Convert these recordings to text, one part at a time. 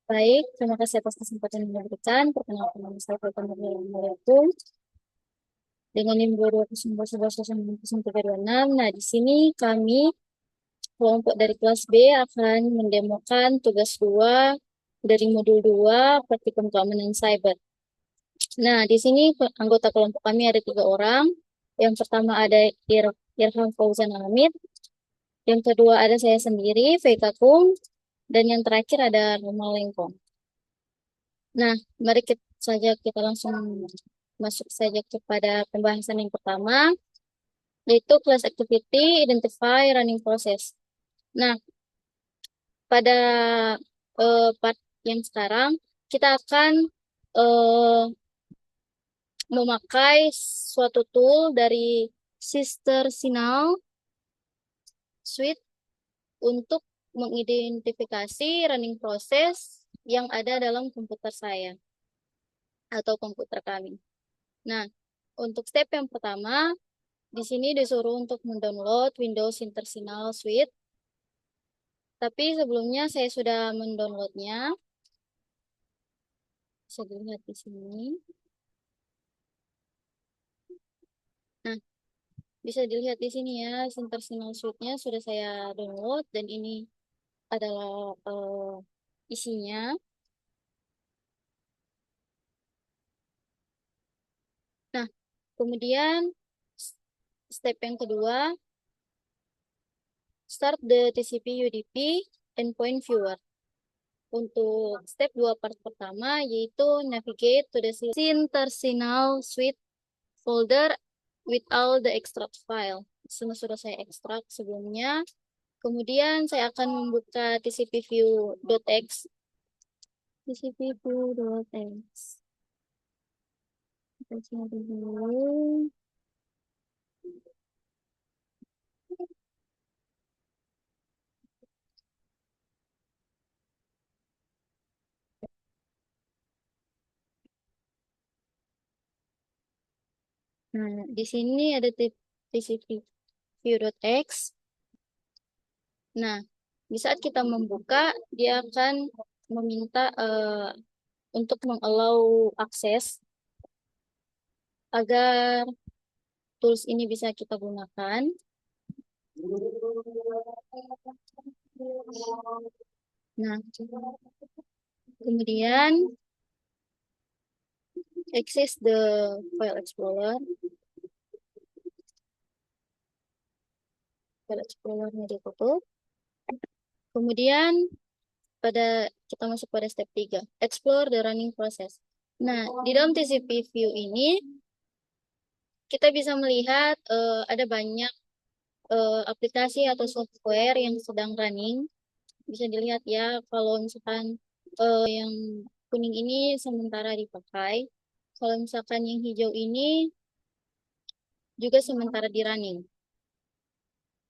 Baik, terima kasih atas kesempatan yang diberikan. Perkenalkan nama saya Sultan Nurul. Dengan NIM 220110326. Nah, di sini kami kelompok dari kelas B akan mendemokan tugas 2 dari modul 2 praktikum keamanan cyber. Nah, di sini anggota kelompok kami ada 3 orang. Yang pertama ada Irham Fauzan Hamid. Yang kedua ada saya sendiri, Vega Kum. Dan yang terakhir ada Romal Lengkong. Nah, mari kita langsung masuk saja kepada pembahasan yang pertama, yaitu class activity, identify, running process. Nah, pada part yang sekarang, kita akan eh, memakai suatu tool dari Sister Sinal Suite untuk mengidentifikasi running process yang ada dalam komputer saya atau komputer kami. Nah, untuk step yang pertama, di sini disuruh untuk mendownload Windows Internal Suite. Tapi sebelumnya saya sudah mendownloadnya. Bisa dilihat di sini. Nah, bisa dilihat di sini ya, Internal Suite-nya sudah saya download dan ini adalah isinya. Nah, kemudian step yang kedua, start the TCP UDP endpoint viewer. Untuk step 2 part pertama yaitu navigate to the Internal Suite folder with all the extract file. Semua sudah saya ekstrak sebelumnya. Kemudian saya akan membuka tcpview.x. tcpview.x. Kita cari dulu. Nah, di sini ada tcpview.x. Nah, di saat kita membuka, dia akan meminta untuk mengallow akses agar tools ini bisa kita gunakan. Nah, kemudian access the file explorer. File explorer-nya ditutup. Kemudian kita masuk pada step 3, explore the running process. Nah, di dalam TCP view ini kita bisa melihat ada banyak aplikasi atau software yang sedang running. Bisa dilihat ya, kalau misalkan yang kuning ini sementara dipakai. Kalau misalkan yang hijau ini juga sementara di running.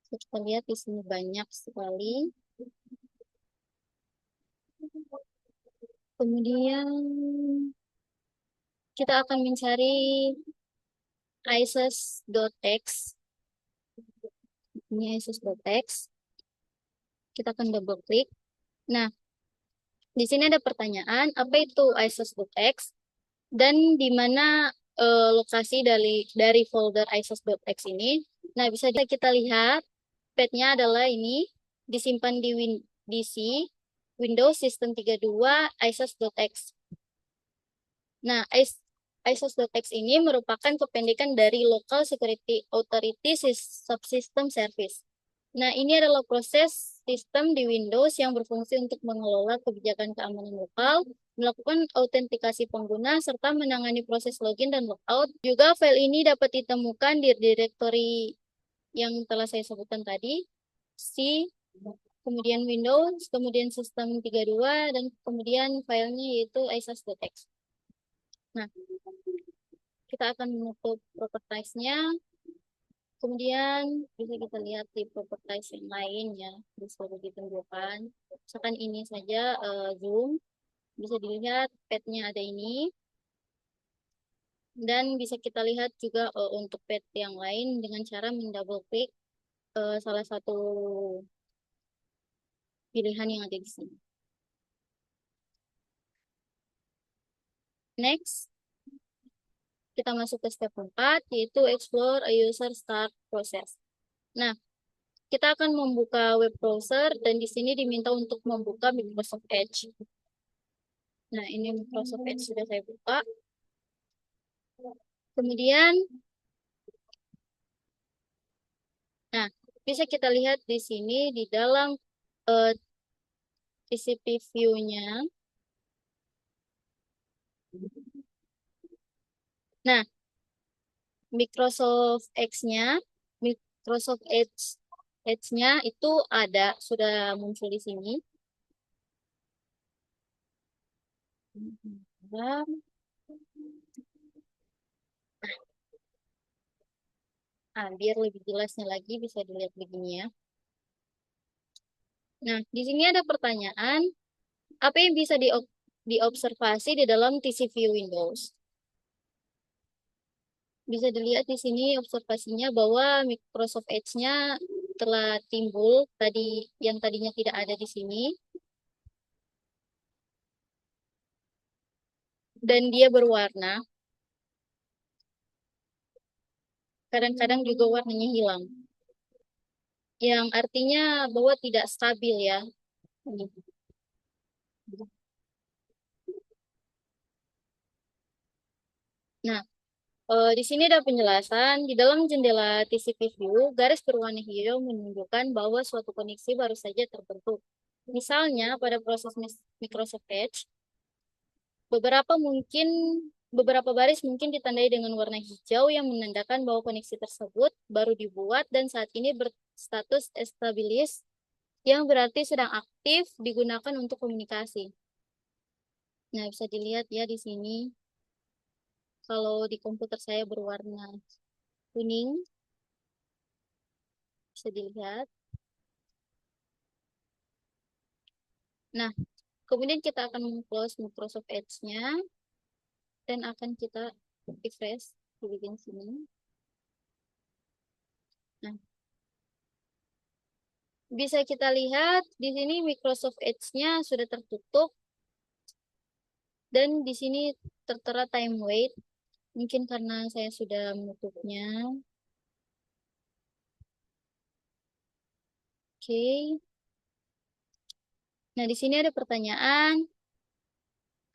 Kita lihat di sini banyak sekali. Kemudian kita akan mencari isos.txt. Ini isos.txt. Kita akan double klik. Nah, di sini ada pertanyaan, apa itu isos.txt dan di mana lokasi dari folder isos.txt ini. Nah, bisa kita lihat path-nya adalah ini disimpan di DC Windows System 32 isos.txt. Nah, isos.txt ini merupakan kependekan dari Local Security Authority Subsystem Service. Nah, ini adalah proses sistem di Windows yang berfungsi untuk mengelola kebijakan keamanan lokal, melakukan autentikasi pengguna, serta menangani proses login dan logout. Juga file ini dapat ditemukan di directory yang telah saya sebutkan tadi, C, kemudian Windows, kemudian sistem 32, dan kemudian filenya yaitu isos.txt. Nah, kita akan menutup propertiesnya. Kemudian bisa kita lihat di properties yang lain ya, bisa ditunjukkan. Misalkan ini saja zoom, bisa dilihat path-nya ada ini. Dan bisa kita lihat juga untuk path yang lain dengan cara mendouble klik salah satu pilihan yang ada di sini. Next, kita masuk ke step 4, yaitu explore a user start process. Nah, kita akan membuka web browser dan di sini diminta untuk membuka Microsoft Edge. Nah, ini Microsoft Edge sudah saya buka. Kemudian, nah, bisa kita lihat di sini di dalam TCP view-nya. Nah, Microsoft Edge-nya, Microsoft Edge-nya itu sudah muncul di sini. Biar lebih jelasnya lagi bisa dilihat begini ya. Nah, di sini ada pertanyaan, apa yang bisa diobservasi di dalam TCP Windows? Bisa dilihat di sini observasinya bahwa Microsoft Edge-nya telah timbul yang tadinya tidak ada di sini. Dan dia berwarna. Kadang-kadang juga warnanya hilang. Yang artinya bahwa tidak stabil ya. Nah, di sini ada penjelasan. Di dalam jendela TCP view, garis berwarna hijau menunjukkan bahwa suatu koneksi baru saja terbentuk. Misalnya, pada proses Microsoft Edge, beberapa baris mungkin ditandai dengan warna hijau yang menandakan bahwa koneksi tersebut baru dibuat dan saat ini berstatus established, yang berarti sedang aktif digunakan untuk komunikasi. Nah, bisa dilihat ya di sini. Kalau di komputer saya berwarna kuning, bisa dilihat. Nah, kemudian kita akan close Microsoft Edge-nya dan akan kita refresh di bagian sini. Nah, bisa kita lihat di sini Microsoft Edge-nya sudah tertutup dan di sini tertera time wait. Mungkin karena saya sudah menutupnya. Oke. Nah, di sini ada pertanyaan.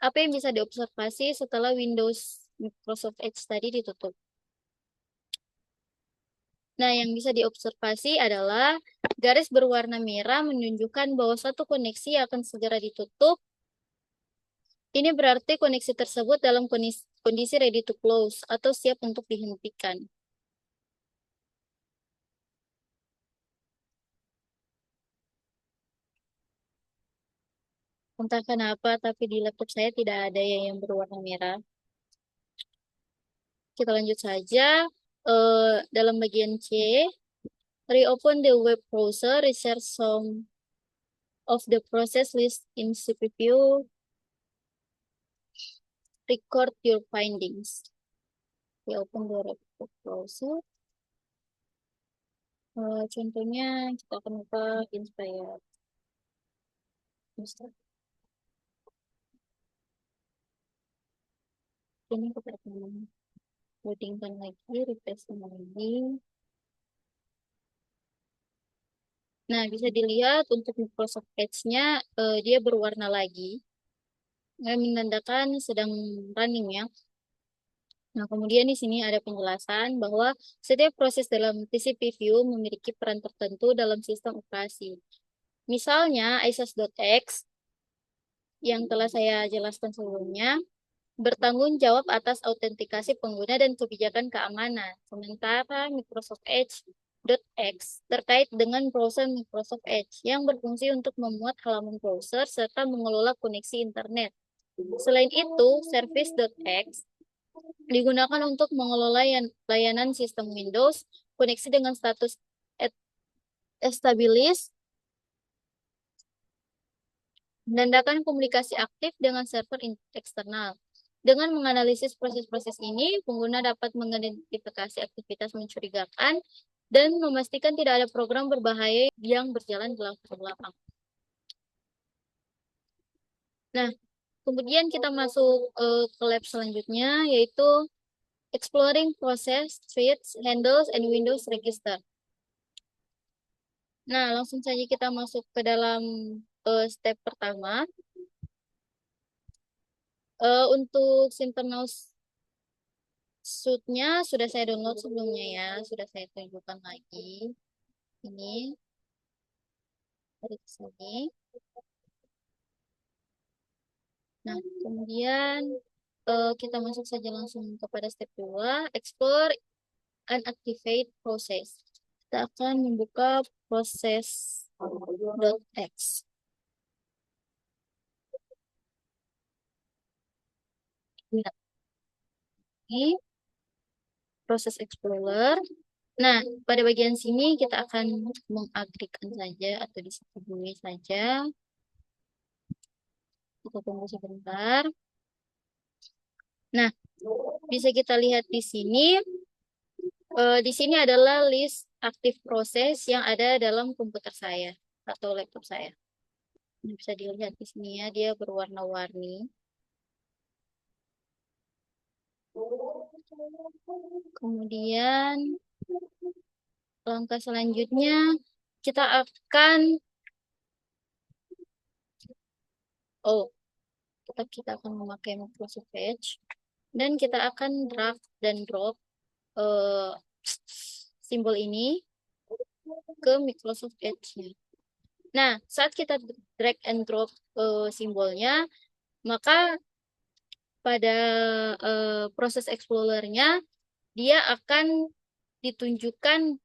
Apa yang bisa diobservasi setelah Windows Microsoft Edge tadi ditutup? Nah, yang bisa diobservasi adalah garis berwarna merah menunjukkan bahwa satu koneksi akan segera ditutup. Ini berarti koneksi tersebut dalam kondisi ready to close atau siap untuk dihentikan. Entah kenapa, tapi di laptop saya tidak ada yang berwarna merah. Kita lanjut saja. Dalam bagian C, reopen the web browser, research some of the process list in CPU, record your findings. Reopen the web browser. Contohnya kita akan buka Inspire. Ini kita akan loadingkan lagi, refresh lagi. Nah, bisa dilihat untuk Microsoft Edge-nya dia berwarna lagi. Menandakan sedang running ya. Nah, kemudian di sini ada penjelasan bahwa setiap proses dalam TCP view memiliki peran tertentu dalam sistem operasi. Misalnya, ISOS.x yang telah saya jelaskan sebelumnya bertanggung jawab atas autentikasi pengguna dan kebijakan keamanan. Sementara Microsoft Edge.x terkait dengan browser Microsoft Edge yang berfungsi untuk memuat halaman browser serta mengelola koneksi internet. Selain itu, Service.x digunakan untuk mengelola layanan sistem Windows, koneksi dengan status established, menandakan komunikasi aktif dengan server eksternal. Dengan menganalisis proses-proses ini, pengguna dapat mengidentifikasi aktivitas mencurigakan dan memastikan tidak ada program berbahaya yang berjalan di belakang. Nah, Kemudian kita masuk ke lab selanjutnya, yaitu exploring process, feeds, handles, and Windows register. Nah, langsung saja kita masuk ke dalam step pertama. Untuk internal suite-nya sudah saya download sebelumnya ya, sudah saya tunjukkan lagi. Ini dari sini. Nah, kemudian kita masuk saja langsung kepada step 2, explore and activate process. Kita akan membuka proses .x. Lihat ini proses explorer. Nah, pada bagian sini kita akan mengagrikan saja atau disetujui saja. Kita tunggu sebentar. Nah, bisa kita lihat di sini. Di sini adalah list aktif proses yang ada dalam komputer saya atau laptop saya. Ini bisa dilihat di sini ya, dia berwarna-warni. Kemudian langkah selanjutnya kita akan tetap kita akan memakai Microsoft Edge dan kita akan drag dan drop simbol ini ke Microsoft Edge-nya. Nah, saat kita drag and drop simbolnya, maka pada proses Explorer-nya dia akan ditunjukkan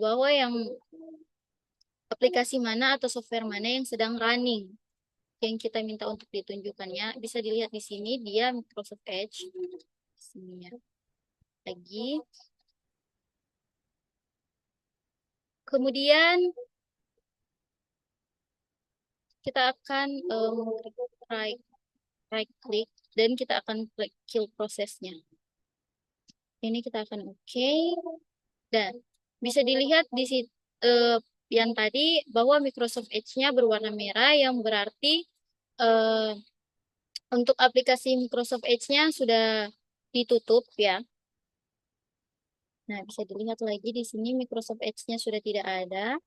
bahwa yang aplikasi mana atau software mana yang sedang running yang kita minta untuk ditunjukkannya. Bisa dilihat di sini dia Microsoft Edge. Sini ya. Lagi. Kemudian kita akan right click dan kita akan klik kill prosesnya. Ini kita akan oke. Dan bisa dilihat di situ yang tadi bahwa Microsoft Edge-nya berwarna merah yang berarti untuk aplikasi Microsoft Edge-nya sudah ditutup ya. Nah, bisa dilihat lagi di sini Microsoft Edge-nya sudah tidak ada.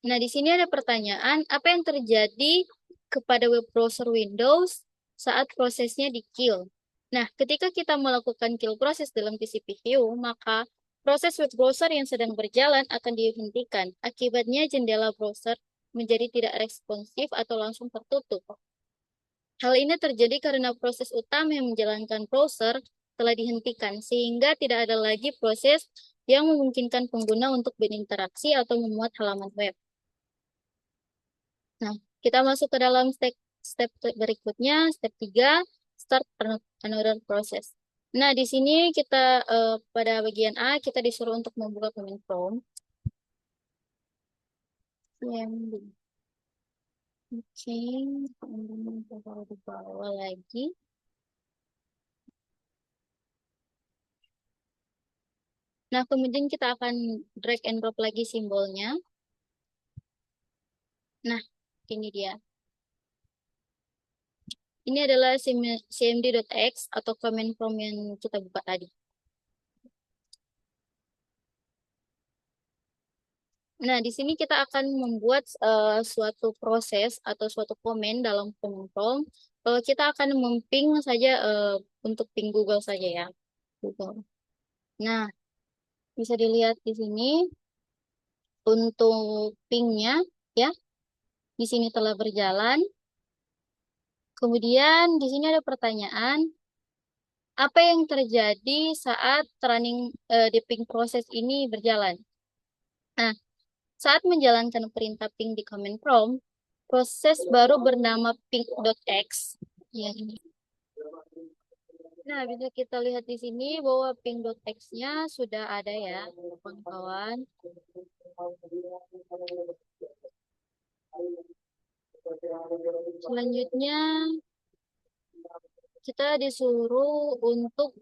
Nah, di sini ada pertanyaan, apa yang terjadi kepada web browser Windows saat prosesnya di-kill? Nah, ketika kita melakukan kill proses dalam TCP/View, maka proses web browser yang sedang berjalan akan dihentikan. Akibatnya jendela browser menjadi tidak responsif atau langsung tertutup. Hal ini terjadi karena proses utama yang menjalankan browser telah dihentikan, sehingga tidak ada lagi proses yang memungkinkan pengguna untuk berinteraksi atau memuat halaman web. Nah, kita masuk ke dalam step berikutnya, step 3, start another process. Nah, di sini kita pada bagian A, kita disuruh untuk membuka command prompt. Oke, kemudian kita taruh di bawah lagi. Nah, kemudian kita akan drag and drop lagi simbolnya. Nah, ini dia. Ini adalah cmd.x atau command prompt yang kita buka tadi. Nah, di sini kita akan membuat suatu proses atau suatu komen dalam command prompt. Kita akan memping saja untuk ping Google saja ya. Google. Nah, bisa dilihat di sini untuk pingnya ya. Di sini telah berjalan. Kemudian di sini ada pertanyaan, apa yang terjadi saat running di ping proses ini berjalan? Nah, saat menjalankan perintah ping di command prompt, proses baru bernama ping.x. Ya, ini. Nah, bisa kita lihat di sini bahwa ping.x-nya sudah ada ya, kawan-kawan. Selanjutnya, kita disuruh untuk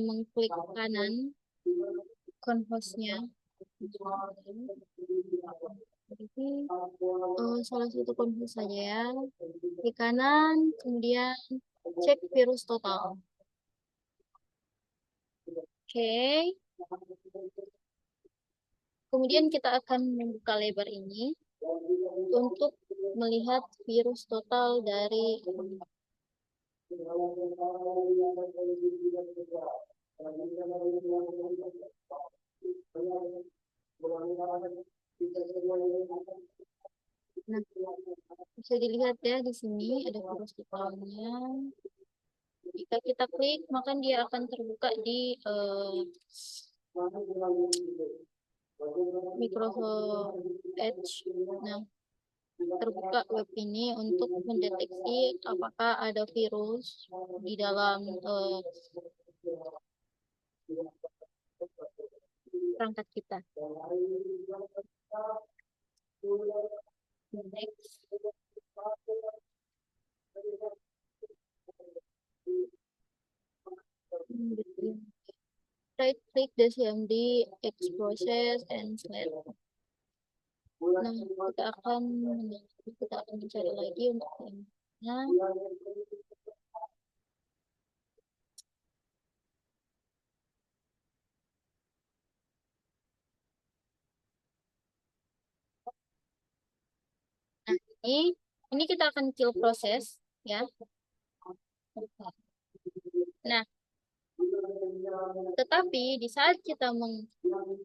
mengklik kanan conhostnya. salah satu konflik saja ya. Di kanan, kemudian cek virus total. Oke. Kemudian kita akan membuka lebar ini untuk melihat virus total dari nah, bisa dilihat ya di sini ada virus totalnya. Jika kita klik, maka dia akan terbuka di Microsoft Edge. Nah, terbuka web ini untuk mendeteksi apakah ada virus di dalam perangkat kita. Next. Right click the CMD, X process, and select. Nah, kita akan mencari lagi untuk yang nah, ini kita akan kill proses ya. Nah, tetapi di saat kita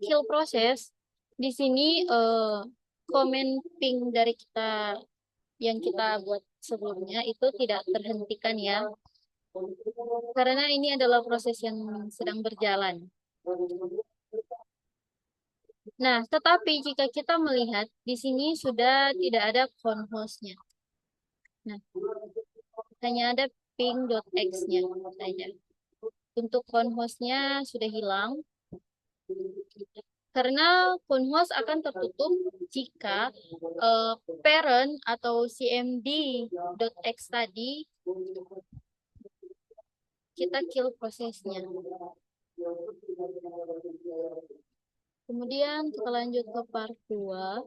kill proses, di sini komen ping dari kita yang kita buat sebelumnya itu tidak terhentikan ya. Karena ini adalah proses yang sedang berjalan. Nah, tetapi jika kita melihat di sini sudah tidak ada con hostnya. Nah, hanya ada ping.x-nya saja. Untuk con hostnya sudah hilang. Karena con host akan tertutup jika parent atau cmd.x tadi kita kill prosesnya. Kemudian kita lanjut ke part 2.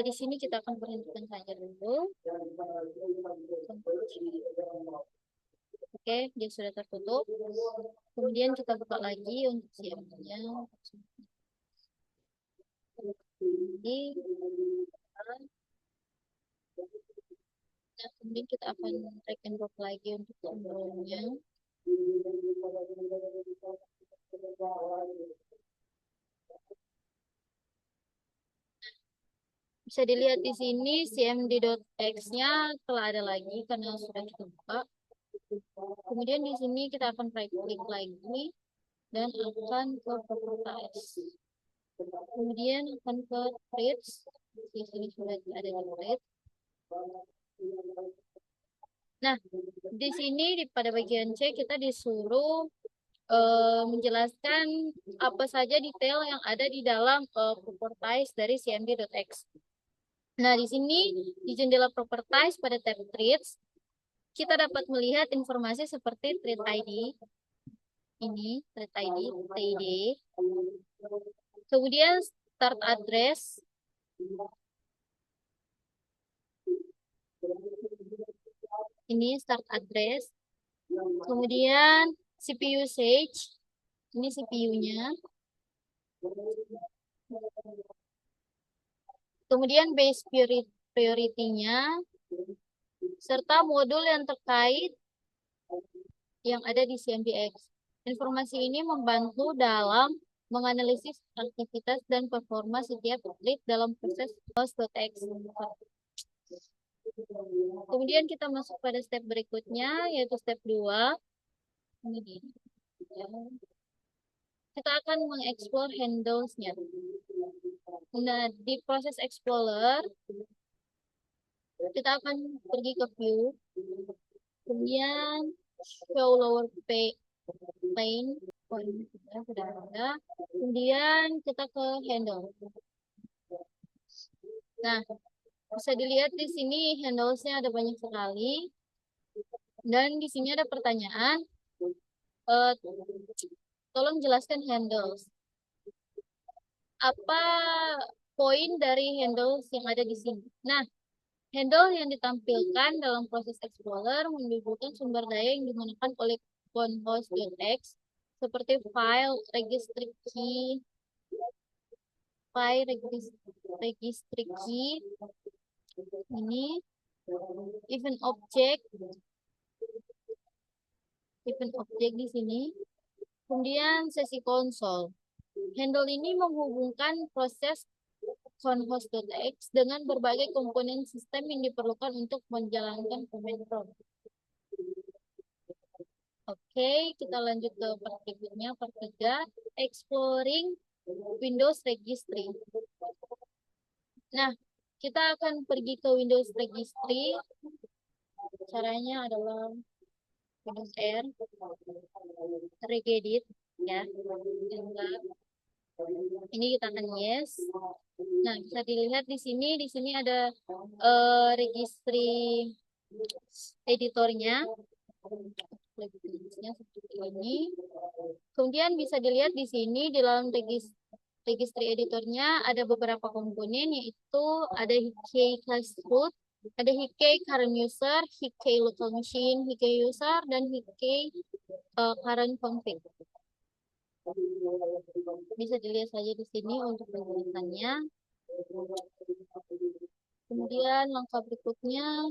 Di sini kita akan berhentikan saja dulu. Oke, dia sudah tertutup. Kemudian kita buka lagi untuk CMD-nya. Nah, kemudian kita akan drag and drop lagi untuk tombolnya. Bisa dilihat di sini cmd.x-nya telah ada lagi karena sudah kita buka. Kemudian di sini kita akan right click lagi dan akan ke properties. Kemudian akan ke threads. Di sini sudah ada di thread. Nah, di sini pada bagian C kita disuruh menjelaskan apa saja detail yang ada di dalam properties dari cmd.x. Nah, di sini di jendela properties pada tab threads kita dapat melihat informasi seperti thread ID. Ini thread ID, TID. Kemudian start address. Ini start address. Kemudian CPU usage. Ini CPU-nya. Kemudian base priority-nya. Serta modul yang terkait yang ada di CMDX. Informasi ini membantu dalam menganalisis aktivitas dan performa setiap thread dalam proses host.x. Kemudian kita masuk pada step berikutnya, yaitu step 2. Ini kita akan mengeksplor handles-nya. Nah, di proses explorer, kita akan pergi ke view, kemudian show lower pane, sudah ada. Kemudian kita ke handle. Nah, bisa dilihat di sini handles-nya ada banyak sekali. Dan di sini ada pertanyaan, tolong jelaskan handles. apa poin dari handles yang ada di sini. Nah, handle yang ditampilkan dalam proses Explorer menyebutkan sumber daya yang digunakan oleh conhost.x seperti file, registry key, registry key, ini event object di sini, kemudian sesi konsol. Handle ini menghubungkan proses conhost.x dengan berbagai komponen sistem yang diperlukan untuk menjalankan command prompt. Oke, kita lanjut ke part berikutnya, part 3, exploring Windows Registry. Nah, kita akan pergi ke Windows Registry. Caranya adalah Windows R, regedit, ya. Ini kita akan yes. Nah, bisa dilihat di sini ada registry editornya. Seperti ini. Kemudian bisa dilihat di sini di dalam registry editornya ada beberapa komponen, yaitu ada HK class root, ada HK current user, HK local machine, HK user, dan HK current config. Bisa dilihat saja di sini untuk penjelasannya. Kemudian langkah berikutnya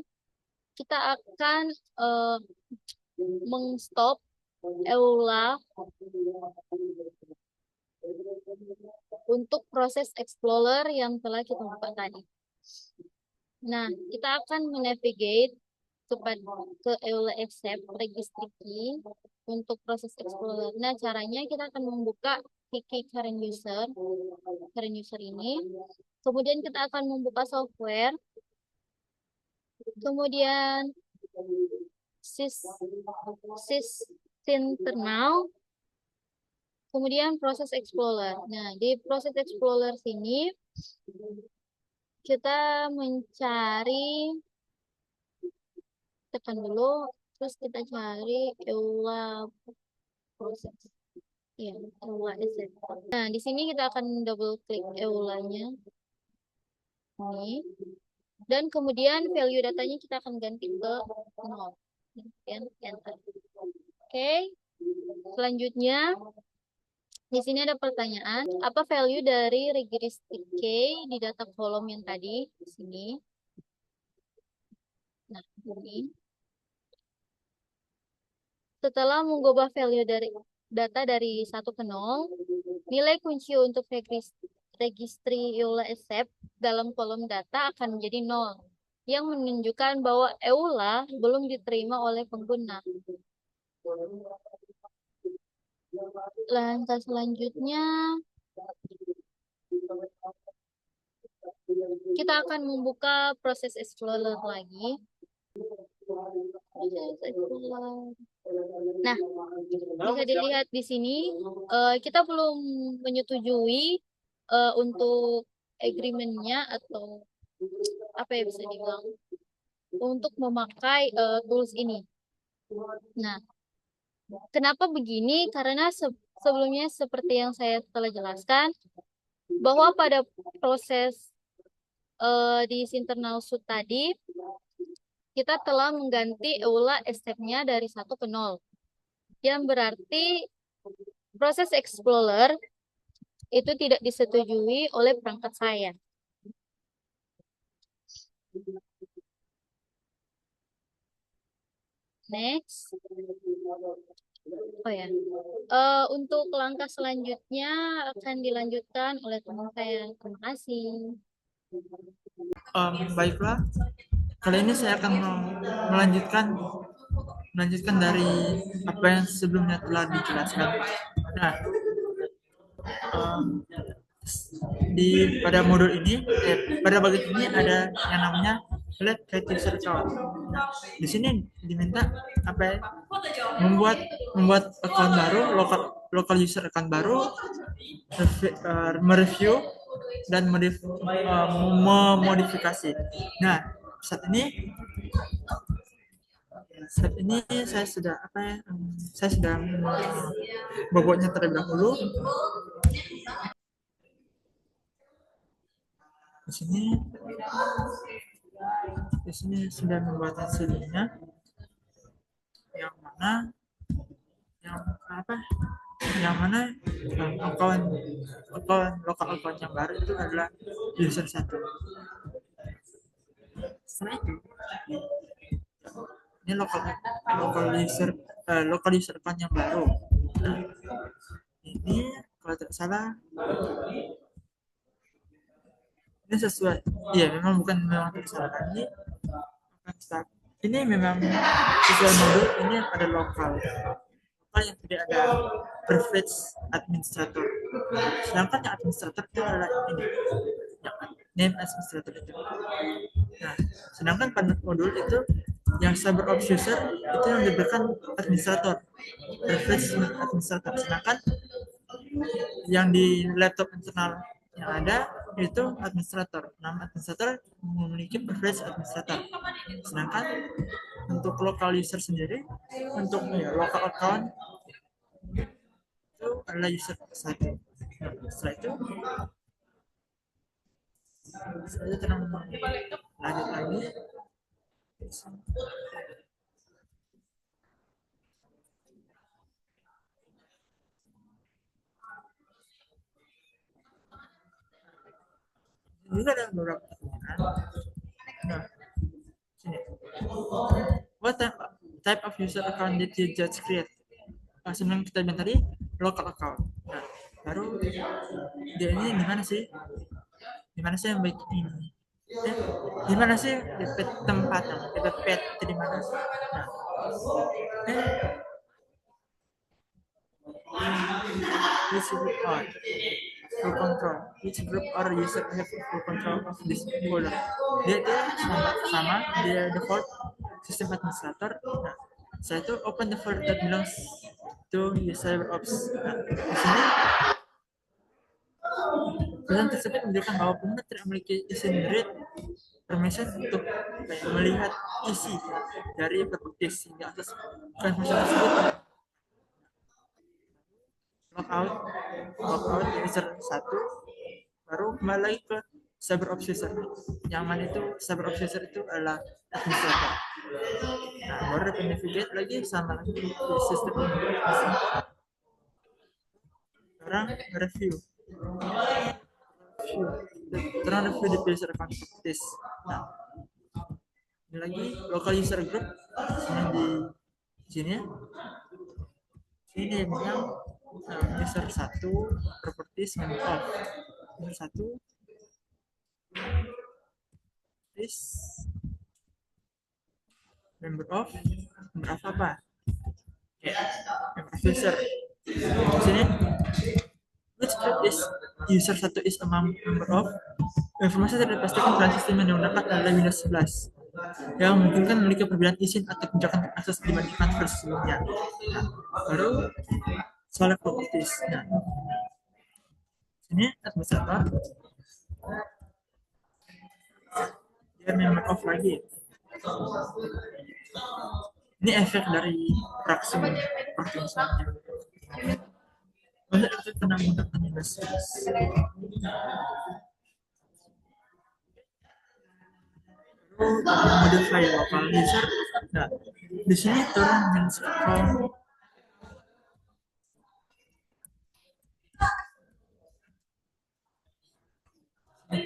kita akan mengstop EULA untuk proses Explorer yang telah kita buka tadi. Nah, kita akan menavigate ke EULA accept registry key untuk proses Explorer. Nah, caranya kita akan membuka key current user ini. Kemudian kita akan membuka software. Kemudian internal. Kemudian proses Explorer. Nah, di proses Explorer sini kita mencari, tekan dulu, terus kita cari EULA proses. Ya, EULA asset. Nah, di sini kita akan double klik EULA-nya. Ini. Dan kemudian value datanya kita akan ganti ke 0. Kemudian enter. Oke. Selanjutnya di sini ada pertanyaan, apa value dari registry key di data kolom yang tadi di sini? Nah, ini. Setelah mengubah value dari data dari 1 ke 0, nilai kunci untuk registry EULA accept dalam kolom data akan menjadi 0, yang menunjukkan bahwa EULA belum diterima oleh pengguna. Langkah selanjutnya, kita akan membuka proses Explorer lagi. Nah, bisa dilihat di sini, kita belum menyetujui untuk agreement-nya atau apa ya bisa dibilang, untuk memakai tools ini. Nah, kenapa begini? Karena sebelumnya seperti yang saya telah jelaskan, bahwa pada proses di internal suite tadi, kita telah mengganti EULA step-nya dari 1 ke 0. Yang berarti proses Explorer itu tidak disetujui oleh perangkat saya. Next. Oh ya. Untuk langkah selanjutnya akan dilanjutkan oleh teman saya. Terima kasih. Baiklah, kali ini saya akan melanjutkan dari apa yang sebelumnya telah dijelaskan. Nah, pada modul ini, pada bagian ini ada yang namanya Let Creative User Account. Nah, di sini diminta apa ya? Membuat account baru, local user account baru, mereview dan memodifikasi. Nah, saat ini saya sudah membobotnya terlebih dahulu. Di sini sudah membuat hasilnya, yang mana yang apa yang mana account lokal account yang baru itu adalah user 1. Setelah itu ini lokal user account yang baru. Nah, ini kalau tidak salah ini sesuai, iya memang tidak salah, ini memang sesuai modul. Ini ada lokal yang tidak ada privilege administrator, sedangkan yang administrator itu adalah ini yang name administrator itu. Nah, sedangkan pada modul itu yang cyber ops user itu yang diberikan administrator, privilege administrator, sedangkan yang di laptop internal yang ada itu administrator. Nama administrator memiliki privilege administrator. Sedangkan untuk local user sendiri, untuk local account itu adalah user 1. Setelah itu terang lanjut lagi. Ini ada beberapa pertanyaan. Nah, sini. What type of user account did you just create? Sebelum kita bilang tadi local account. Nah, baru dia ini gimana sih? Gimana sih yang baik ini? Gimana sih DP tempat, DP pet itu di mana? Nah, which group are full control? Which group or user have full control of this folder? Dia itu sama dia default sistem administrator. Nah, saya itu open the folder that belongs to user ops. Nah, di sini pesan tersebut menunjukkan bahwa pengguna tidak memiliki izin read permission untuk melihat isi dari berbagai sehingga atas informasi tersebut logout user 1, baru kembali lagi ke cyber ops user, yang mana itu cyber ops user itu adalah administrator. Nah, baru navigate lagi sama lagi di sistem ini. Sekarang review di user account practice. Nah, ini lagi local user group di sini ya. Ini yang user 1 properties member of user 1 is member of apa? Member of user. Di sini which group is user 1 is among member of. Informasi tidak dipastikan pada sistem yang digunakan adalah Windows 11 yang memungkinkan memiliki perbedaan izin atau penjagaan akses dibandingkan versi sebelumnya. Nah, baru select properties. Nah, ini administrator dia member of lagi. Ini efek dari praksi misalnya. Banyak itu pernah menggunakan Windows 11. Modify local user. Nah, di sini turun menginstall di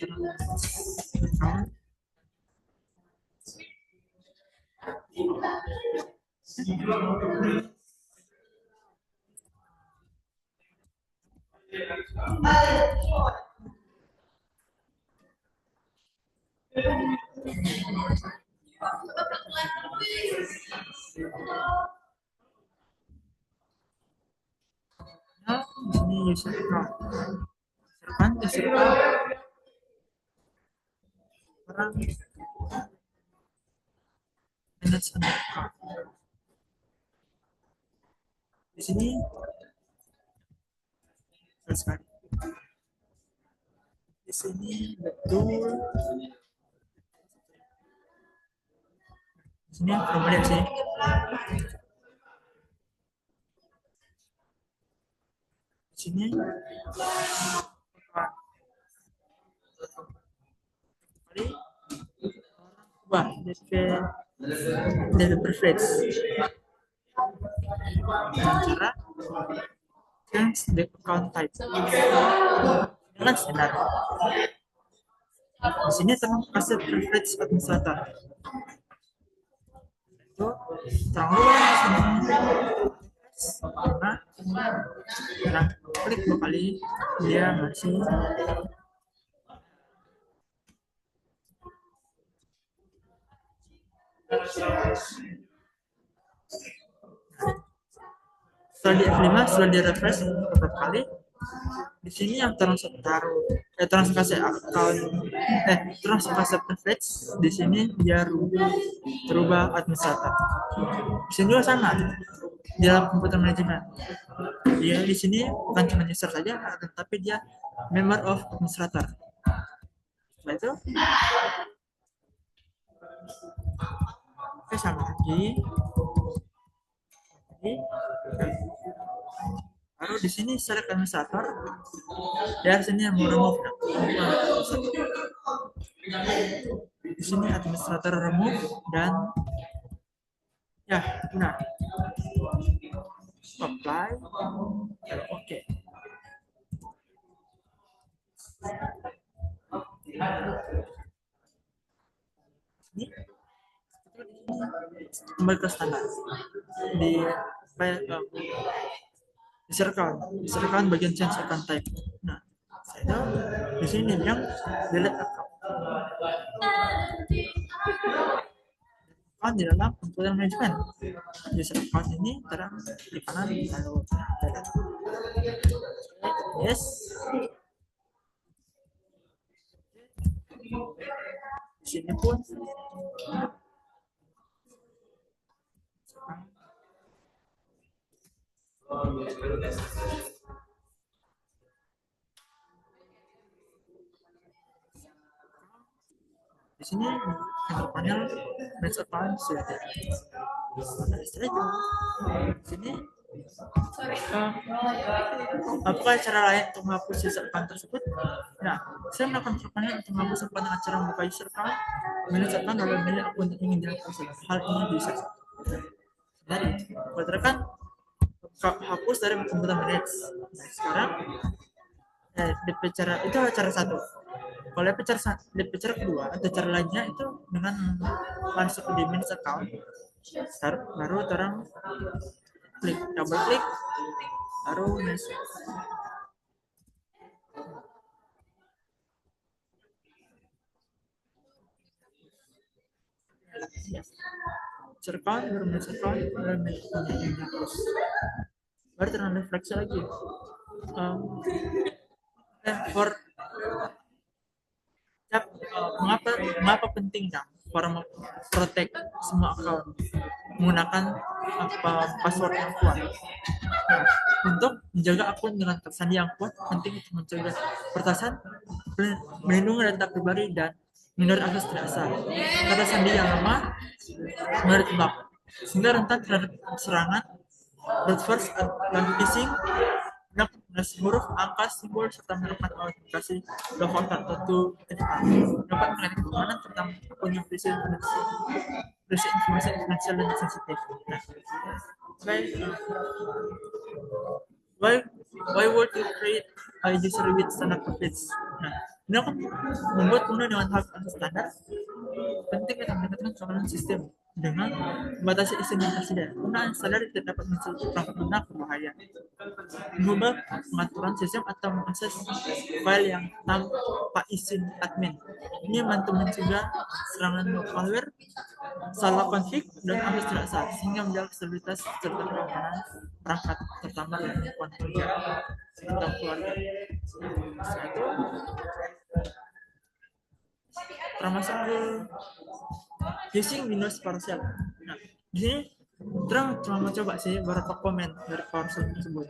sini user account. User account orang manage account. Di sini sekali. Di sini betul. Di sini coba lihat sini. Di sini Wah, DP privilege dengan cara change the account type dengan standar. Di sini terang kasih privilege administrator itu terang luas karena klik 2 kali dia masih setelah di F5 setelah di refresh beberapa kali di sini yang taruh transaksi account transaksi privilege di sini dia berubah administrator. Di sini juga sama di dalam komputer manajemen. Dia di sini bukan cuma user saja, tapi dia member of administrator. Setelah itu, oke sama lagi. Lalu di sini select administrator. Dari sini yang mau remove. Di sini administrator remove dan ya benar. Apply. Oke. Ini kembali ke standar di diserahkan bagian change account type. Nah, saya di sini yang delete account. Account di dalam komputer manajemen. User account ini terang di kanan lalu yes. Di sini pun di sini handle panel manage account sudah ada. Setelah itu di sini apakah cara lain untuk menghapus user account tersebut? Nah, saya melakukan perpanjangan untuk menghapus account dengan cara membuka user account, manage account, lalu memilih akun yang ingin dihapus. Hal ini bisa dari berdasarkan hapus dari komputer manage. Nah, sekarang DP cara itu cara satu. Kalau DP cara kedua atau cara lainnya itu dengan masuk ke manage account, baru orang klik double klik baru masuk. Account baru masuk account baru terus baru terang refleksi lagi for mengapa pentingnya para protect semua account menggunakan password yang kuat. Nah, untuk menjaga akun dengan sandi yang kuat penting untuk mencegah pertasan, melindungi data pribadi dan menghindari akses tidak sah. Kata sandi yang lama menghindari tebak sehingga rentan terhadap serangan brute force dan phishing huruf, angka, simbol, serta merupakan autentikasi dua faktor atau 2FA dapat mengenai keamanan tentang akun yang berisi informasi finansial dan sensitif. Nah, why would you create a user with standard privilege? Nah, ini akan membuat pengguna dengan hak akses standar penting kita mendapatkan keamanan sistem dengan membatasi izin yang tersedia. Penggunaan standar tidak dapat mencakup perangkat lunak berbahaya. Mengubah pengaturan sistem atau mengakses file yang tanpa izin admin. Ini membantu mencegah serangan malware, salah konfig, dan akses tidak sah, sehingga menjaga stabilitas serta keamanan perangkat terutama dan lingkungan kerja serta keluarga. Setelah itu termasuk using Windows PowerShell. Nah, di sini terang cuma mau coba sih beberapa komen dari PowerShell tersebut.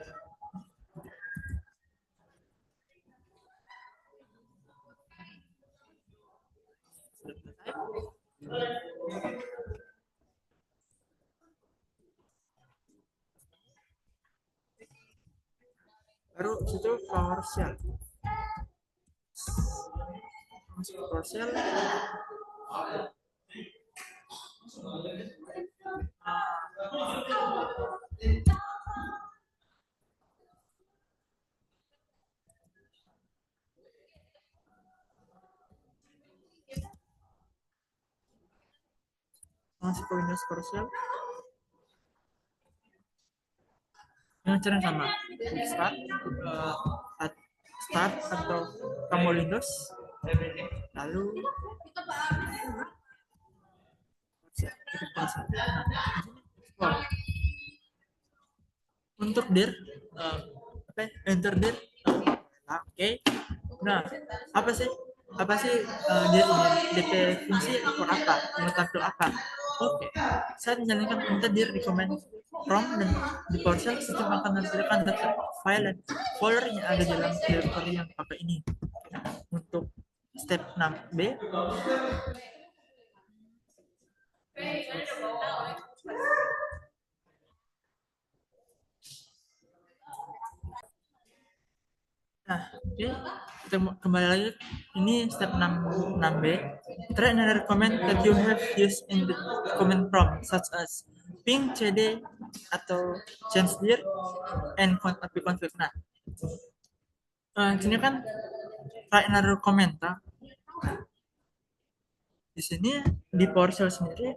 Baru situ PowerShell. PowerShell masuk ke Windows PowerShell dengan cara yang sama. Start, start atau tombol Windows, lalu untuk dir enter dir, oke. Nah, apa sih dir ini, DP fungsi for apa, mau tampil apa? Oke, saat menjalankan perintah dir di command prompt dan di PowerShell, sistem akan menampilkan data file dan folder yang ada dalam directory yang pakai ini. Untuk step 6B, nah, oke, kita kembali lagi. Ini step 6B. Try another command that you have used in the command prompt, such as ping cd atau change dir and config. Nah, sini kan try another command. Nah, di sini di PowerShell sendiri,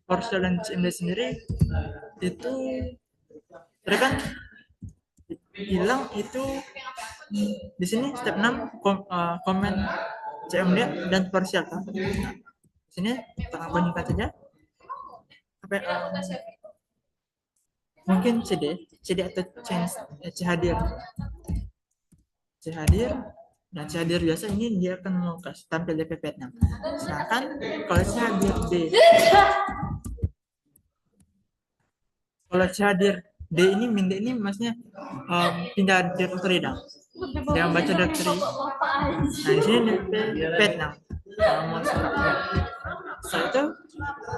PowerShell dan CMD sendiri itu mereka kan bilang itu di sini step 6 komen CMD dan PowerShell kan. Nah, di sini kita bandingkan saja apa mungkin CD atau change chadir dan chadir biasa ini dia akan mau tampil di PPT. Sedangkan kalau chadir D ini min D ini maksudnya pindah directory dong. Dia baca directory. Nah di sini pet nah. Mau setelah itu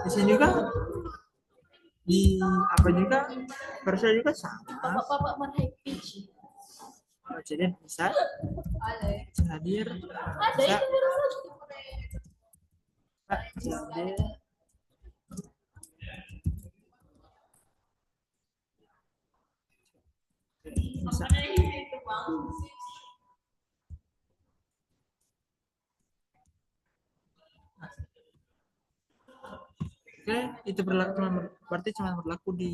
di sini juga di apa juga versi juga sama. Jadi bisa hadir bisa jadi bisa. Oke, itu berarti cuma berlaku di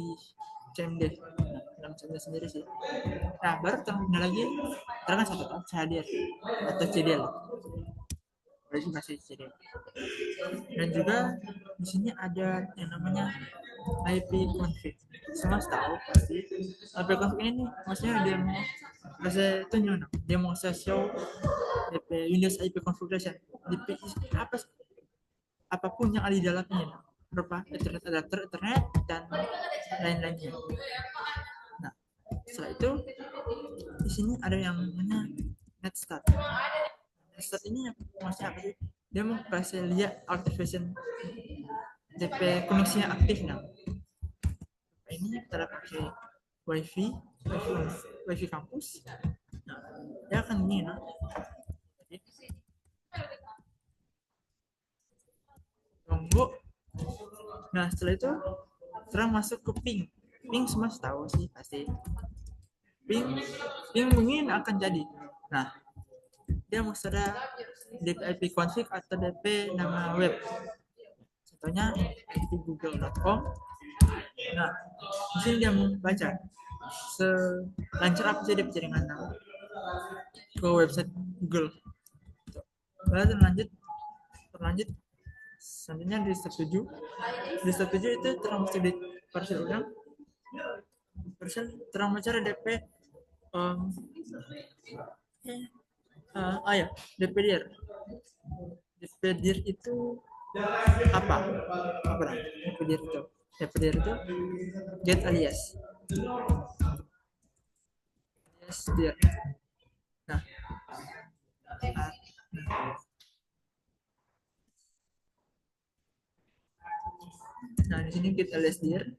CMD dalam CMD sendiri sih. Nah, baru terminal lagi kan satu kan hadir atau CDL. Berarti masih CDL. Dan juga di sini ada yang namanya IP config. Semua tahu pasti IP config ini nih, maksudnya dia mau itu nyono, dia mau show Windows IP configuration di apapun yang ada di dalamnya, berupa adapter Ethernet dan lain-lainnya. Nah, setelah itu di sini ada yang namanya netstart. Netstart ini maksudnya apa sih? Dia mau kasih lihat activation DP koneksinya aktif. Nah, ini kita pakai wifi kampus. Nah, dia akan ini nah. Tunggu. Nah, setelah itu terang masuk ke ping semua tahu sih pasti ping mungkin akan jadi. Nah, dia mesti ada DP IP config atau DP nama web, contohnya di google.com. Nah, di sini dia membaca selancar apa sih dia jaringan ke website Google. Lalu terlanjut selanjutnya di step 7 itu terang mesti di parcel ulang terang mencari DP ya DP dir itu apa DP dir itu get alias dir. Nah di sini get alias dir.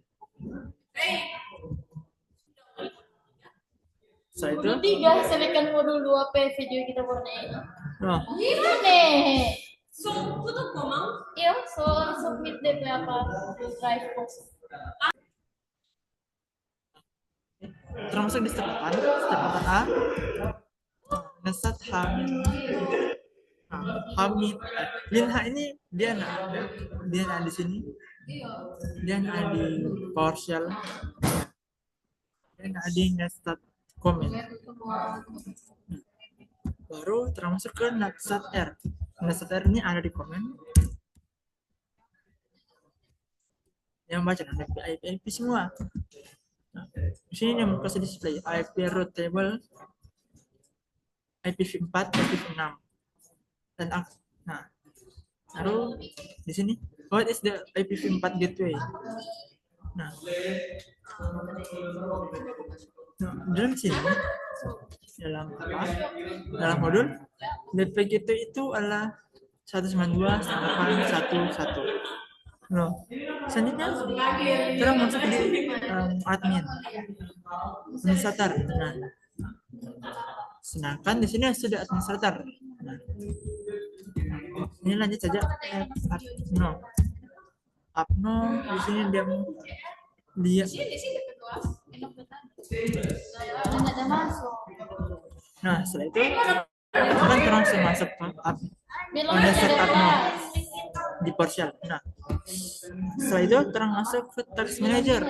Setelah itu modul 3 selekan modul 2P video kita warna ini. Oh. Gimana? Iya, so submit DP apa drive post. Termasuk di step 8, step 8A, ngesat hamil. Nah, hamil. Linha ini dia nggak ada, dia nggak di sini, dia nggak di PowerShell, dia nggak di nested comment. Baru termasuk ke nested R. Nested R ini ada di komen. Yang baca nanti IP semua. Nah, di sini yang kasih display IP route table, IPv4, IPv6, dan nah, baru di sini what is the IPv4 gateway. Nah, dalam sini dalam apa? Dalam modul gateway gateway itu adalah 192.168.1.1. Loh, selanjutnya kita masuk di admin administrator. Nah, sedangkan di sini sudah administrator. Nah, ini lanjut saja Apno. Apno di sini dia nah setelah itu kan langsung masuk ke dasar Apno di PowerShell. Nah, setelah itu terang masuk ke Task Manager.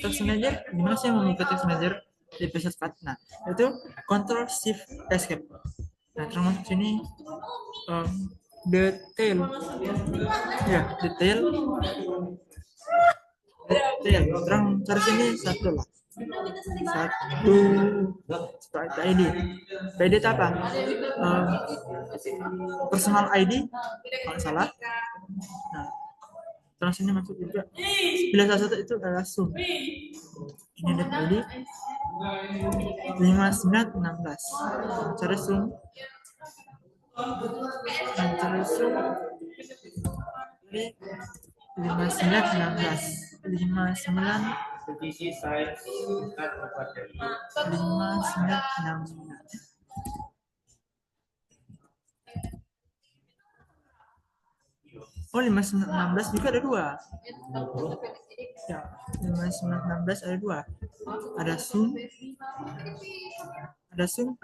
Task Manager gimana sih membuka Task Manager di episode 4? Nah, itu Control Shift Escape. Nah, terang masuk sini detail. Ya, detail. Terang cari sini satu lah. Satu ID. ID itu apa? Personal ID kalau salah. Nah, terus ini masuk juga. Bila salah satu itu adalah Zoom. Ini ada ID 5916. Cari Zoom. Cari Zoom. Ini 5916. 5916. Oh, 5916 juga ada dua. Ya, 5916 ada dua. Ada Zoom,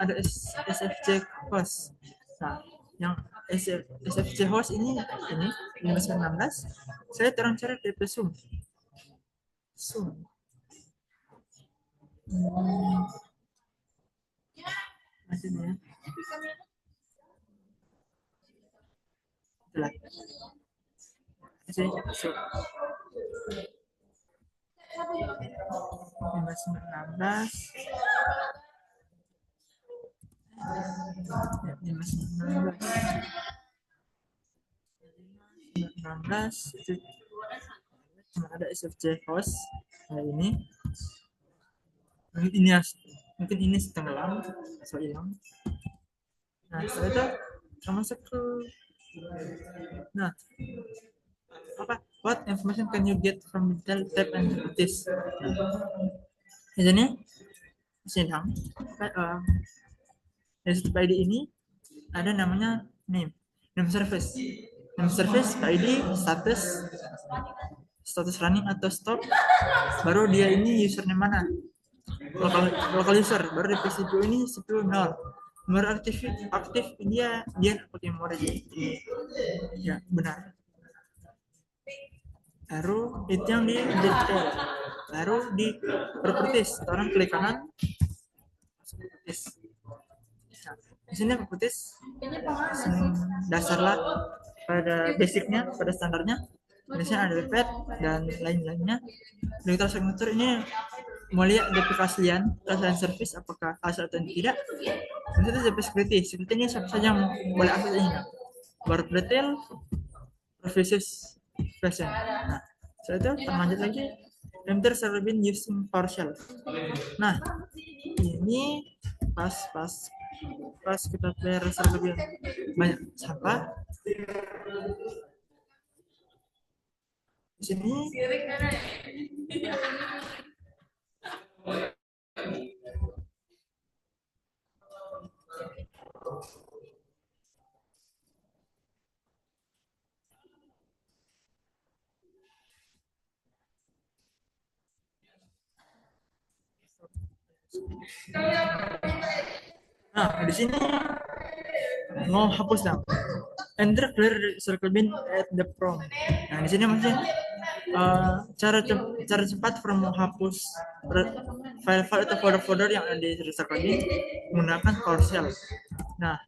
ada SFC host. Nah, yang SFC host ini 5916. Saya terang cara DP Zoom. Masih ya. Itulah. Masih Zoom. 5916. 5916 itu cuma ada SFC host kayak ini. Mungkin ini tenggelam atau hilang. Nah, setelah itu termasuk ke nah apa what information can you get from detail tab and this. Nah, sedang dari situ ID ini ada namanya name service ID status running atau stop, baru dia ini username mana, local user, baru di CPU ini CPU 0, baru aktif dia pakai memori ya benar. Baru itu yang di detail, baru di properties, orang klik kanan nah, di sini properties dasar lah pada basicnya, pada standarnya. Biasanya ada pet dan lain-lainnya. Digital signature ini mau lihat DP keaslian service apakah asal atau tidak. Itu DP security ini siapa saja yang boleh akses ini. Baru detail services version. Nah, setelah itu lanjut lagi enter server bin using PowerShell. Nah, ini pas kita player server bin banyak sampah. Di sini Nah, di sini mau hapus dong. Enter clear circle bin at the prompt. Nah, di sini masih cara cepat menghapus file-file atau folder-folder yang ada di circle bin menggunakan PowerShell. Nah,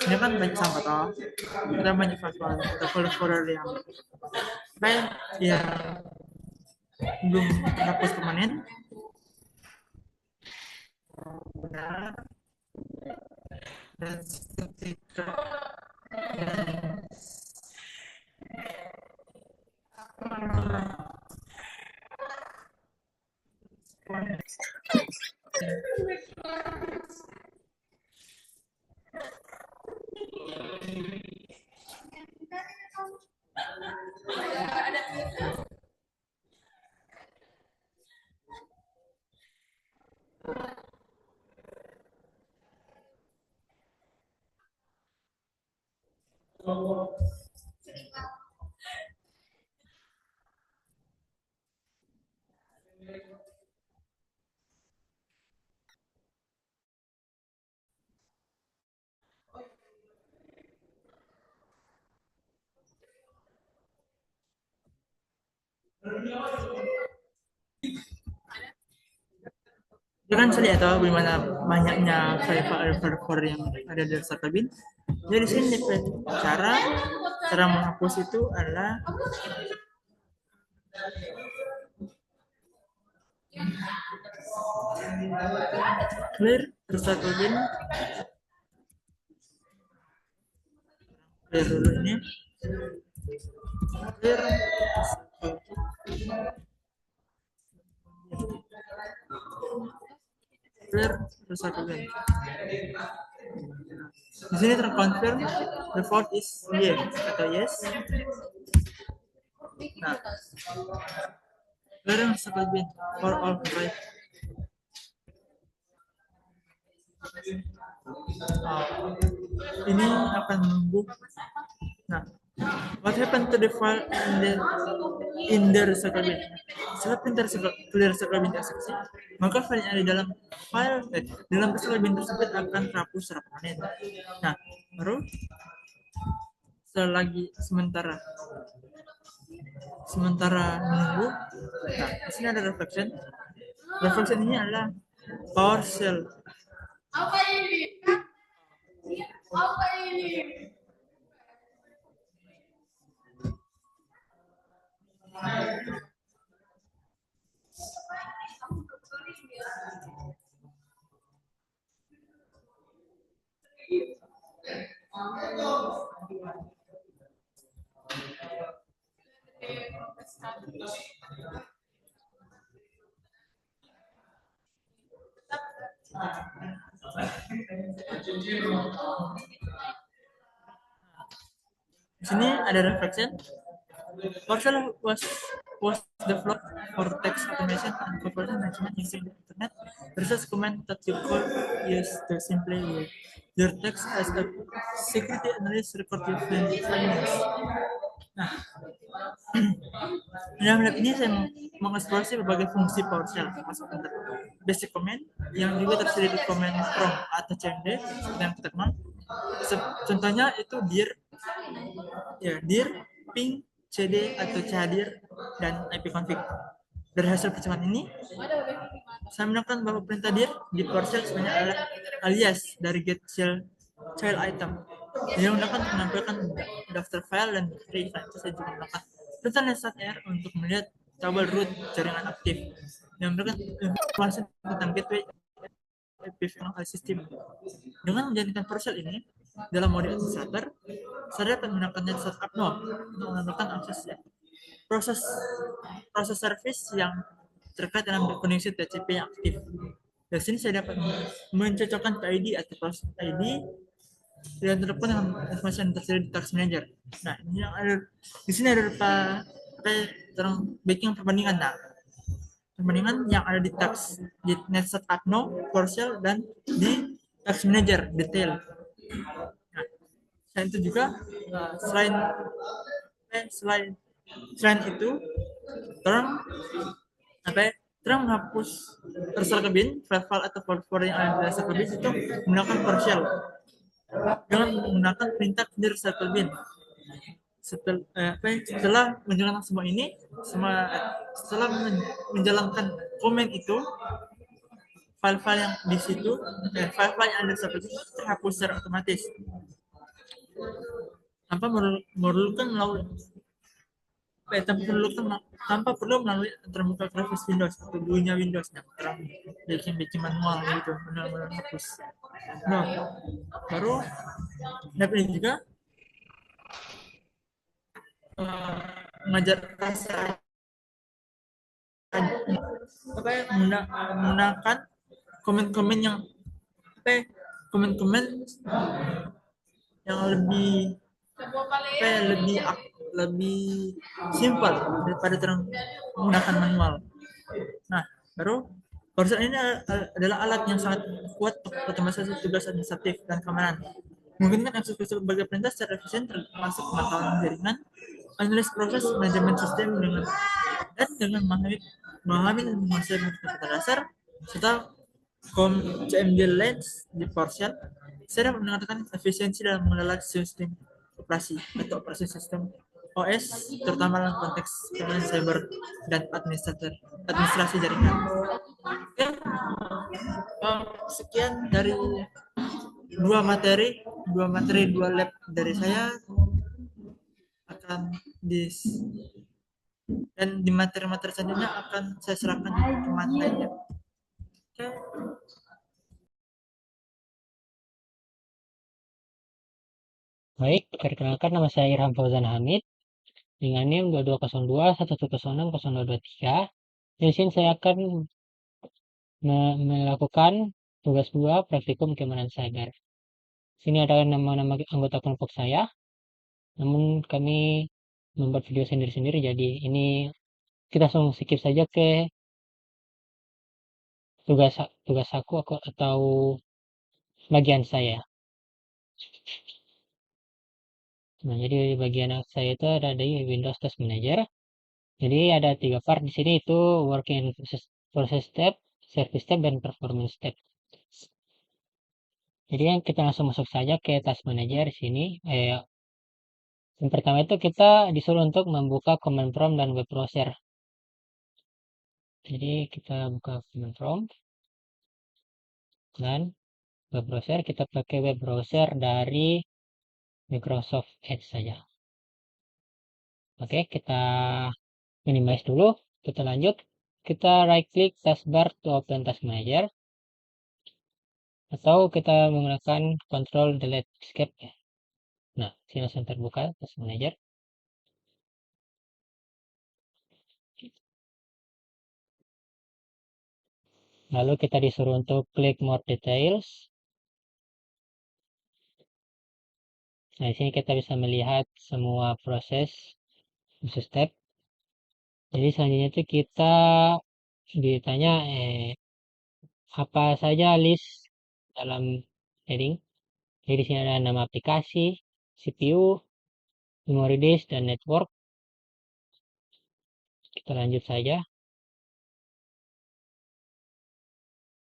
ini kan banyak sampah toh. Kita banyak file atau folder-folder yang belum terhapus permanen. Benar. Dan ketika itu kan saya lihat tahu bagaimana banyaknya file yang ada di circle bin. Jadi di sini cara menghapus itu adalah clear circle bin. Clear dulu ini. Clear clear circle bin. Di sini terkonfirm default is yes atau yes. Nah, clear circle bin for all drive. Ini akan menunggu. Nah, what happened to the file in the circle bin? Setelah printer clear circle bin eksekusi, maka file yang ada dalam circle bin tersebut akan terhapus secara permanen. Nah, baru selagi sementara menunggu. Nah, di sini ada reflection. Reflection ini adalah PowerShell. Apa ini? Di sini ada reflection. PowerShell was developed for text automation and conversion management using the internet. Research command that you could use to simply use your text as a security analyst record your findings. Nah, dalam lab ini saya mengeksplorasi berbagai fungsi PowerShell, termasuk basic command yang juga tersedia di command prompt atau cmd seperti yang kita kenal. Contohnya itu dir, ping, cd atau cadir, dan ipconfig. Dari hasil percobaan ini, saya menemukan bahwa perintah dir di PowerShell sebenarnya adalah alias dari get child item yang menggunakan menampilkan daftar file dan directory. Itu saya juga menggunakan perintah netstr untuk melihat tabel root jaringan aktif yang memberikan informasi tentang gateway PVM sistem. Dengan menjadikan PowerShell ini dalam mode administrator, saya dapat menggunakan netstr apno untuk menambahkan akses proses service yang terkait dengan koneksi TCP yang aktif. Dari sini saya dapat mencocokkan PID atau proses ID dan terhubung dengan informasi yang tersedia di task manager. Nah, ini yang ada di sini ada backing perbandingan. Nah, perbandingan yang ada di task di netstr apno, PowerShell, dan di task manager detail. Nah, Dan itu juga selain selain selain itu, terang apa ya, terang menghapus recycle bin, file-file atau folder yang ada di recycle bin itu menggunakan PowerShell dengan menggunakan perintah clear recycle bin. Setelah menjalankan semua ini, setelah menjalankan komen itu, file-file yang di situ, file-file yang ada di recycle bin terhapus secara otomatis tanpa memerlukan tanpa perlu melalui terbuka grafis Windows atau dulunya Windows yang terang bikin manual gitu, benar-benar hapus. Nah, baru dapat ini juga mengajar rasa menggunakan komen-komen yang komen-komen yang lebih lebih lebih simpel daripada terang menggunakan manual. Nah, barusan ini adalah alat yang sangat kuat untuk otomatisasi tugas administratif dan keamanan. Memungkinkan eksekusi berbagai perintah secara efisien termasuk pengetahuan jaringan, analisis proses, manajemen sistem dengan memahami dan menguasai metode dasar serta CMD Lens di PowerShell. Saya dapat mengatakan efisiensi dalam mengelola sistem operasi atau operasi sistem OS, terutama dalam konteks keamanan cyber dan administrasi jaringan. Oke, sekian dari dua lab dari saya akan dan di materi-materi selanjutnya akan saya serahkan ke teman lainnya. Oke. Baik, perkenalkan nama saya Irham Fauzan Hamid dengan NIM 2202 1106 0223. Di sini saya akan melakukan tugas 2 praktikum keamanan cyber. Sini ada nama-nama anggota kelompok saya, namun kami membuat video sendiri-sendiri, jadi ini kita langsung skip saja ke tugas aku atau bagian saya. Nah, jadi bagian saya itu ada di Windows Task Manager. Jadi ada 3 part di sini, itu working process step, service step, dan performance step. Jadi yang kita langsung masuk saja ke Task Manager di sini. Yang pertama itu kita disuruh untuk membuka command prompt dan web browser. Jadi kita buka command prompt dan web browser. Kita pakai web browser dari Microsoft Edge saja. Oke, kita minimize dulu. Kita lanjut. Kita right click taskbar to open Task Manager. Atau kita menggunakan Control Delete Escape. Nah, sini langsung terbuka Task Manager. Lalu kita disuruh untuk klik More Details. Nah, di sini kita bisa melihat semua proses step. Jadi selanjutnya itu kita ditanya apa saja list dalam heading. Jadi di sini ada nama aplikasi, CPU, memory disk, dan network. Kita lanjut saja.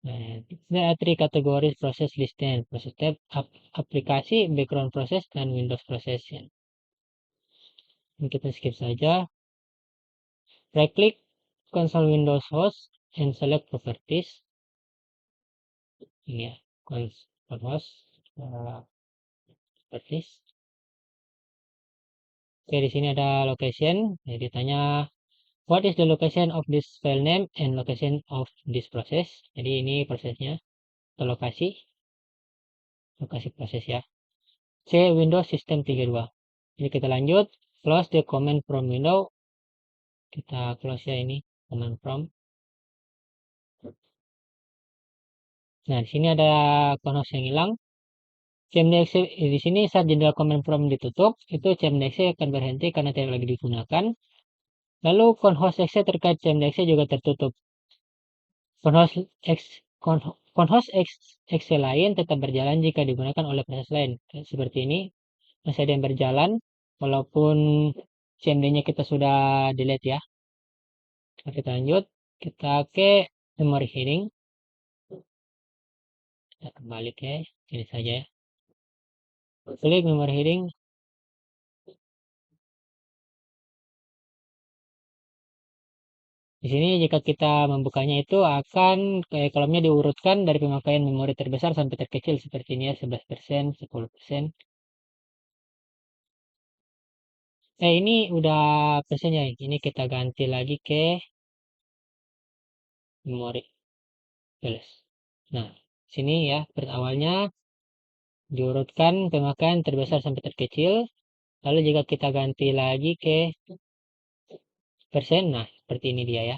Nah, ini ada 3 kategori proses listed. Proses tab, aplikasi, background process, dan Windows process. Ini kita skip saja. Right click console Windows host and select properties. Ini ya, console host, properties. Oke, di sini ada location. Jadi ditanya what is the location of this file name and location of this process. Jadi ini prosesnya atau lokasi proses ya. C Windows System 32. Jadi kita lanjut, close the command from window. Kita close ya ini command prompt. Nah, di sini ada conhost yang hilang. CMD.exe di sini saat jendela command prompt ditutup, itu CMD.exe akan berhenti karena tidak lagi digunakan. Lalu conhost.exe terkait CMD.exe juga tertutup. Conhost.exe lain tetap berjalan jika digunakan oleh proses lain. Seperti ini. masih ada yang berjalan, walaupun CMD-nya kita sudah delete ya. Nah, kita lanjut, kita ke memory heading. Kita kembali ke ini saja ya. Klik memory heading. Di sini jika kita membukanya itu akan kolomnya diurutkan dari pemakaian memori terbesar sampai terkecil seperti ini ya, 11%, 10%. Ini udah persennya. Ini kita ganti lagi ke memori plus. Nah, sini ya, awalnya diurutkan pemakaian terbesar sampai terkecil. Lalu jika kita ganti lagi ke persen, nah seperti ini dia ya.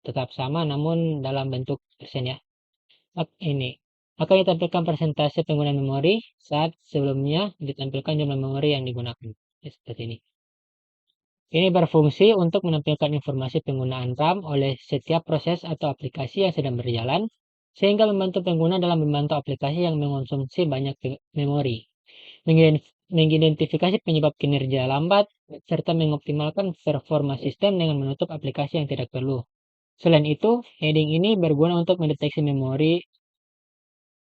Tetap sama namun dalam bentuk persen ya. Ini akan ditampilkan persentase penggunaan memori saat sebelumnya ditampilkan jumlah memori yang digunakan. Ya, seperti ini. Ini berfungsi untuk menampilkan informasi penggunaan RAM oleh setiap proses atau aplikasi yang sedang berjalan, sehingga membantu pengguna dalam memantau aplikasi yang mengonsumsi banyak memori, mengidentifikasi penyebab kinerja lambat, serta mengoptimalkan performa sistem dengan menutup aplikasi yang tidak perlu. Selain itu, heading ini berguna untuk mendeteksi memori,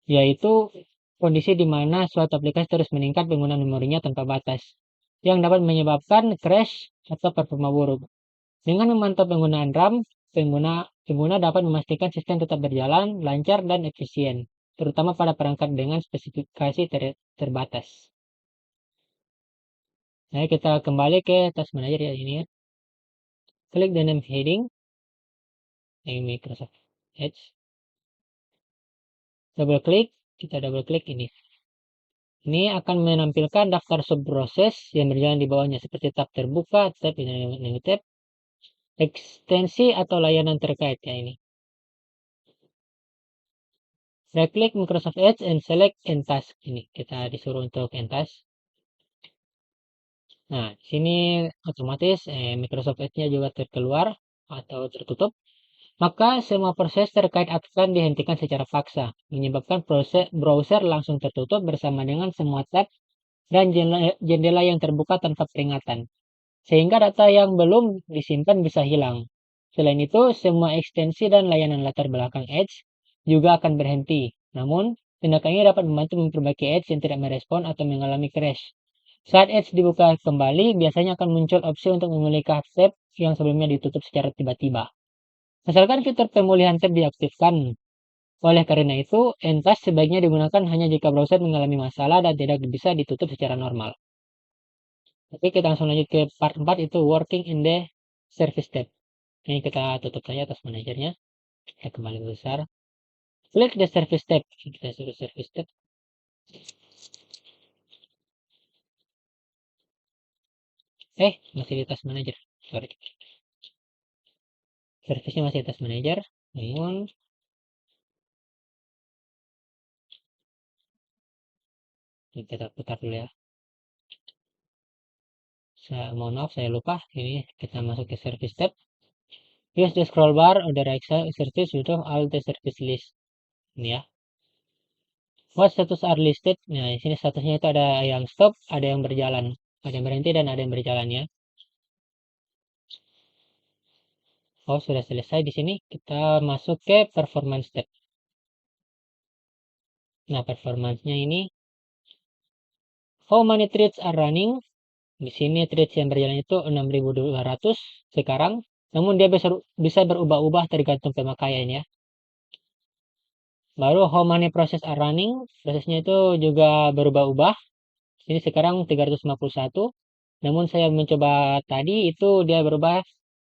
yaitu kondisi di mana suatu aplikasi terus meningkat penggunaan memorinya tanpa batas, yang dapat menyebabkan crash atau performa buruk. Dengan memantau penggunaan RAM, pengguna dapat memastikan sistem tetap berjalan lancar dan efisien, terutama pada perangkat dengan spesifikasi terbatas. Nah, kita kembali ke Task Manager ya ini ya. Klik Dynamic Heading yang Microsoft Edge. Double klik, kita double klik ini. Ini akan menampilkan daftar subproses yang berjalan di bawahnya seperti tab terbuka, tab ini tab, ekstensi atau layanan terkait ya ini. Right click Microsoft Edge and select End Task. Ini kita disuruh untuk End Task. Nah, sini otomatis Microsoft Edge-nya juga terkeluar atau tertutup. Maka semua proses terkait akan dihentikan secara paksa, menyebabkan browser langsung tertutup bersama dengan semua tab dan jendela yang terbuka tanpa peringatan, sehingga data yang belum disimpan bisa hilang. Selain itu, semua ekstensi dan layanan latar belakang Edge juga akan berhenti. Namun, tindakan ini dapat membantu memperbaiki Edge yang tidak merespon atau mengalami crash. Saat Edge dibuka kembali, biasanya akan muncul opsi untuk memulih tab yang sebelumnya ditutup secara tiba-tiba. Asalkan fitur pemulihan tab diaktifkan. Oleh karena itu, End Task sebaiknya digunakan hanya jika browser mengalami masalah dan tidak bisa ditutup secara normal. Oke, kita langsung lanjut ke part 4, itu Working in the Service tab. Ini kita tutup saja Task Manager-nya. Kita kembali besar. Klik the Service tab. Kita suruh Service tab. Masih di Task Manager. Sorry. Service-nya masih di Task Manager. Namun, kita putar dulu ya. Mohon maaf, saya lupa. Ini kita masuk ke Service tab. Use the scroll bar on the right side service to all the service list. Ini ya. What status are listed? Nah, di sini statusnya itu ada yang stop, ada yang berjalan, ada yang berhenti dan ada yang berjalan ya. Oh, sudah selesai di sini. Kita masuk ke performance tab. Nah, performance-nya ini how many threads are running? Di sini threads yang berjalan itu 6.200 sekarang. Namun dia bisa berubah-ubah tergantung pemakaian ya. Baru how many process are running? Prosesnya itu juga berubah-ubah. Ini sekarang 351. Namun saya mencoba tadi itu dia berubah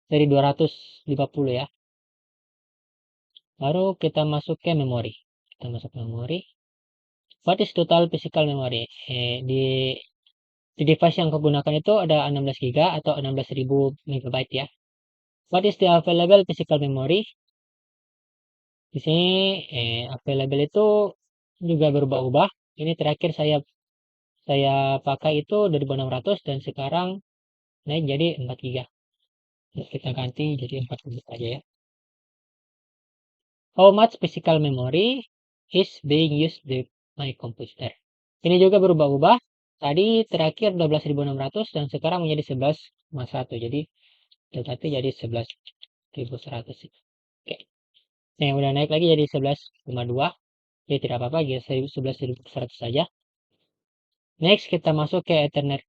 dari 250 ya. Baru kita masuk ke memori. Kita masuk ke memori. What is total physical memory? Di device yang kegunakan itu ada 16 GB atau 16.000 MB ya. What is the available physical memory? Di sini available itu juga berubah-ubah. Ini terakhir saya pakai itu 2600 dan sekarang naik jadi 4 GB. Kita ganti jadi 4 GB aja ya. How much physical memory is being used by my computer? Ini juga berubah-ubah. Tadi terakhir 12.600 dan sekarang menjadi 11,1. Jadi berarti jadi 11.100. Oke. Nah, yang udah naik lagi jadi 11,2. Ya tidak apa-apa, ya 11.100 saja. Next kita masuk ke Ethernet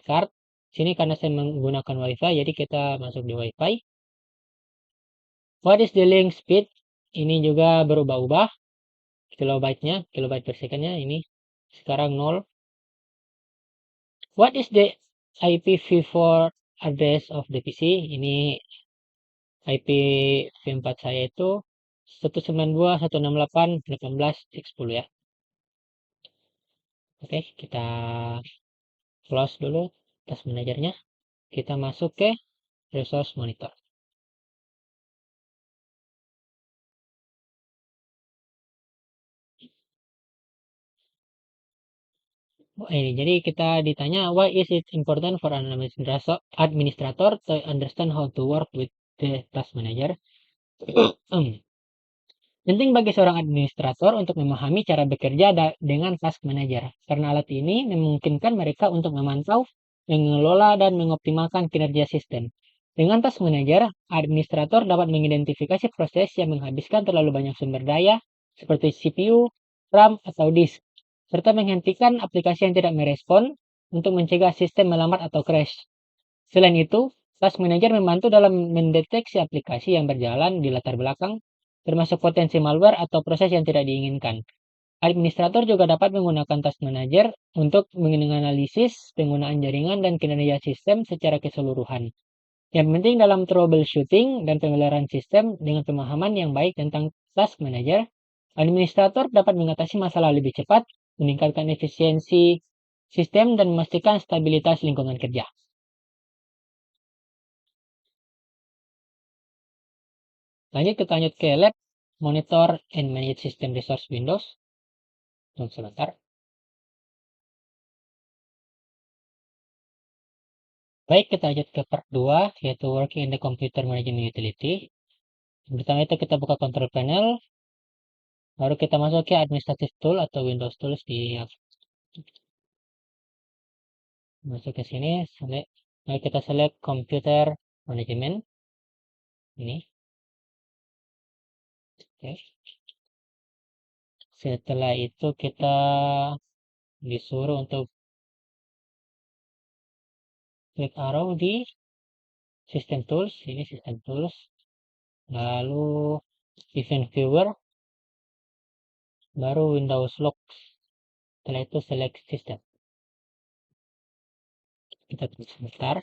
card. Sini karena saya menggunakan WiFi, jadi kita masuk di WiFi. What is the link speed? Ini juga berubah-ubah. Kilobyte per second-nya ini sekarang 0. What is the IPv4 address of the PC? Ini IPv4 saya itu 192.168.18.10 ya. Oke, kita close dulu task manajernya. Kita masuk ke resource monitor. Ini jadi kita ditanya why is it important for an administrator to understand how to work with the task manager. Penting bagi seorang administrator untuk memahami cara bekerja dengan task manager, karena alat ini memungkinkan mereka untuk memantau, mengelola, dan mengoptimalkan kinerja sistem. Dengan task manager, administrator dapat mengidentifikasi proses yang menghabiskan terlalu banyak sumber daya, seperti CPU, RAM, atau disk, serta menghentikan aplikasi yang tidak merespon untuk mencegah sistem melambat atau crash. Selain itu, task manager membantu dalam mendeteksi aplikasi yang berjalan di latar belakang, termasuk potensi malware atau proses yang tidak diinginkan. Administrator juga dapat menggunakan task manager untuk menganalisis penggunaan jaringan dan kinerja sistem secara keseluruhan. Yang penting dalam troubleshooting dan pemeliharaan sistem dengan pemahaman yang baik tentang task manager, administrator dapat mengatasi masalah lebih cepat, meningkatkan efisiensi sistem, dan memastikan stabilitas lingkungan kerja. Kita lanjut ke lab, monitor and manage system resource Windows. Tunggu sebentar. Baik, kita lanjut ke part 2, yaitu working in the computer management utility. Pertama itu kita buka control panel, baru kita masuk ke administrative tool atau Windows tools di masuk ke sini, lalu kita select computer management ini. Oke. Setelah itu kita disuruh untuk klik arrow di system tools, ini system tools, lalu event viewer, baru Windows Logs. Setelah itu select system. Kita tunggu sebentar.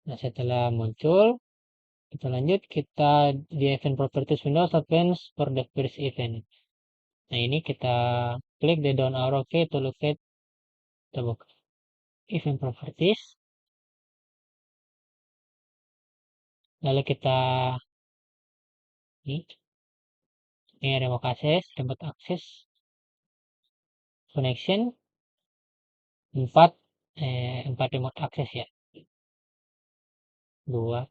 Nah, setelah muncul, kita lanjut, kita di event properties Windows Advanced for the first event. Nah, ini kita klik the down arrow key to locate the event properties. Lalu kita ini remote access, connection, 4 remote access ya. 2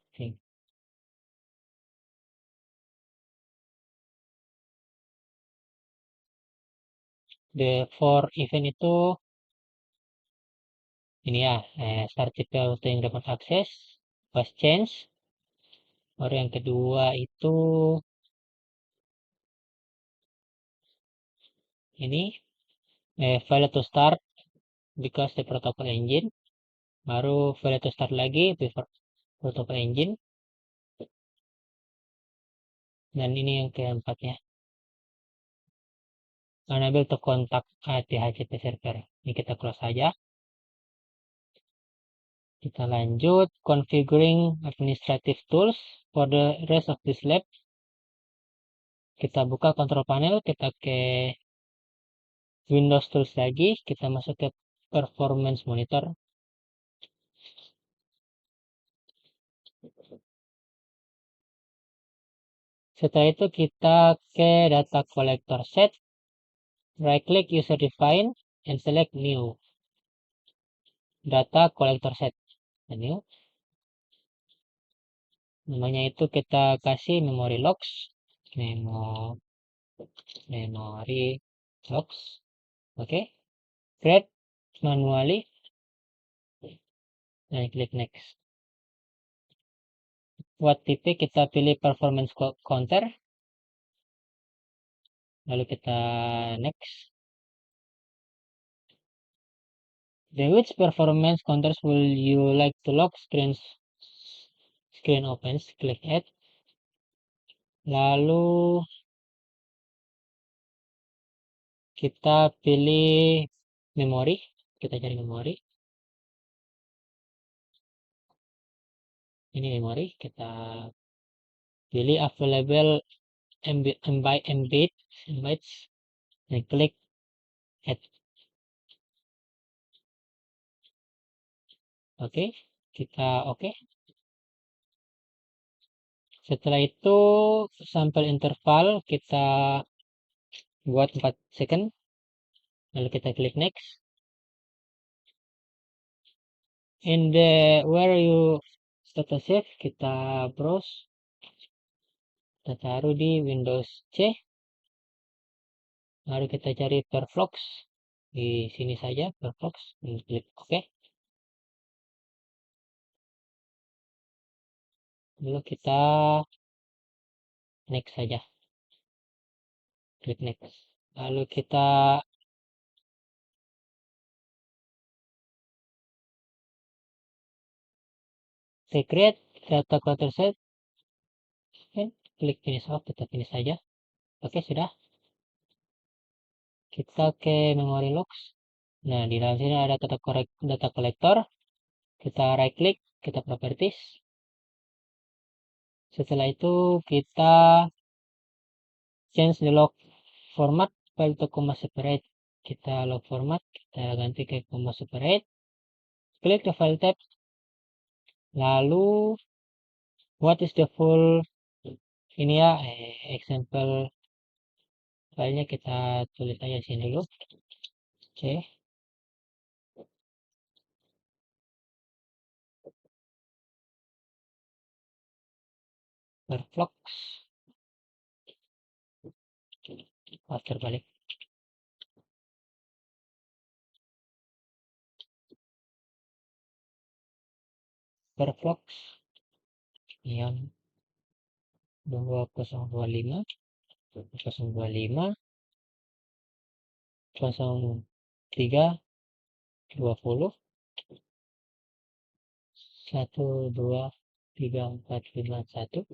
the 4 event itu ini ya, start TP auto yang remote access, was change. Baru yang kedua itu ini failed to start because the protocol engine. Baru failed to start lagi before protocol engine. Dan ini yang keempatnya, unable to contact DHCP server. Ini kita close saja. Kita lanjut configuring administrative tools for the rest of this lab. Kita buka control panel, kita ke Windows Tools lagi, kita masuk ke performance monitor. Setelah itu kita ke data collector set, right click user define and select new data collector set. New. Namanya itu kita kasih memory logs, memory logs. Oke, create manually dan klik next. Buat tipe kita pilih performance counter, lalu kita next. Then which performance counters will you like to log? Screen opens, klik add. Lalu kita pilih memori, kita cari memori. Ini memori, kita pilih available embeds dan klik add. Oke, kita oke. Setelah itu sampai interval kita buat 4 second, lalu kita klik next. In the where you data save, kita browse, kita taruh di Windows C, lalu kita cari Perflox di sini saja, Perflox, klik OK. Lalu kita next saja, klik next. Lalu kita create data collector set, klik finish off, kita finish saja. Oke, sudah. Kita ke memory logs. Nah, di dalam sini ada data collector. Kita right click, kita properties. Setelah itu kita change the log format file to comma separate. Kita log format, kita ganti ke comma separate. Klik the file tab. Lalu what is the full ini ya example filenya kita tulis aja sini dulu. C Perflox terbalik. Perflox yang 2025 025 03 20 1 2 3 4 5 1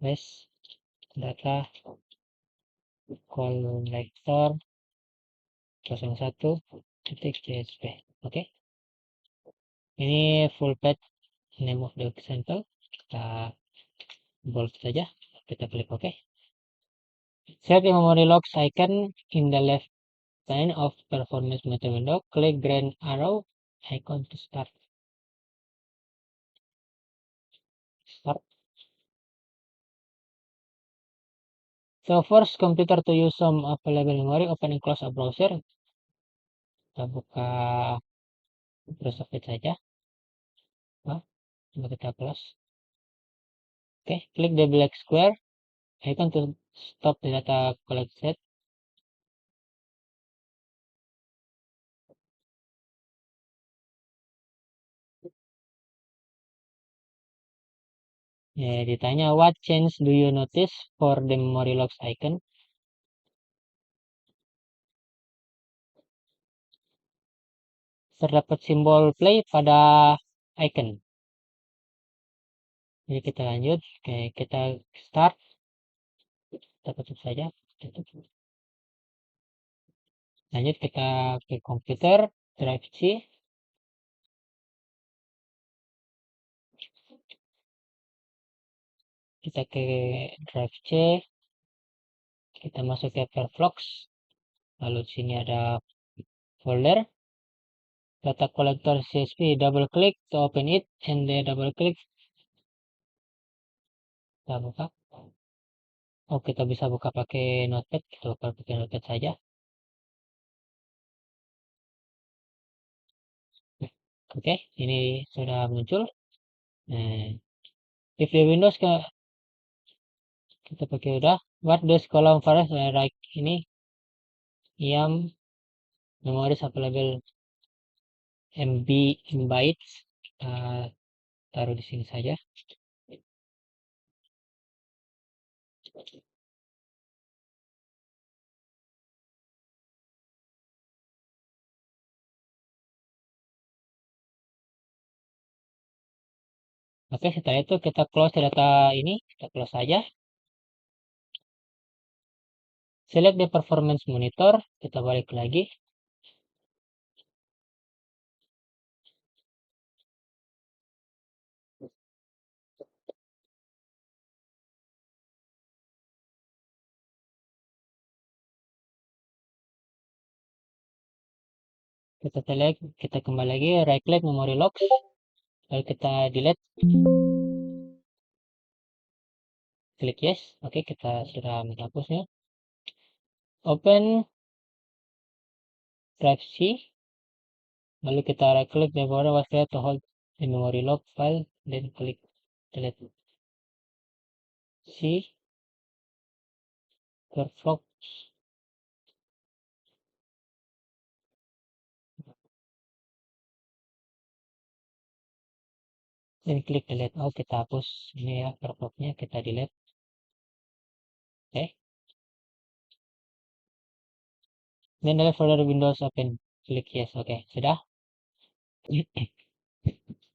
wes data collector 01.csv. Oke, ini full path name of the example, kita bold saja, kita klik OK. Set the memory logs icon in the left pane of performance monitor window. Click green arrow icon to start. So force computer to use some available memory. Open and close a browser. Kita buka Microsoft Edge saja. Coba kita close. Oke, klik the black square icon to stop the data collect set. Ya, ditanya what change do you notice for the memory logs icon? Terdapat simbol play pada icon. Jadi kita lanjut, oke, kita start, kita tutup saja. Lanjut kita ke komputer, drive C. Kita ke drive C, kita masuk ke Perflox, lalu di sini ada folder data collector CSV, double click to open it, and then double click, kita buka. Oh, kita bisa buka pakai notepad, kita buka pakai notepad saja. Oke, ini sudah muncul. If di Windows kita pakai udah, what this column first, right ini IAM memories available MB bytes, kita taruh di sini saja. Oke, setelah itu kita close data ini, kita close saja. Select the performance monitor, kita balik lagi. Kita select, kita kembali lagi, right click memory logs, lalu kita delete, klik yes. Oke, kita sudah menghapusnya. Open drive C, lalu kita right click the border was created to hold the memory log file, then klik delete. C, workflow, dan klik delete. Oh, kita hapus ini ya, workflow-nya kita delete. Oke. Then delete folder Windows open, klik yes. Oke, sudah.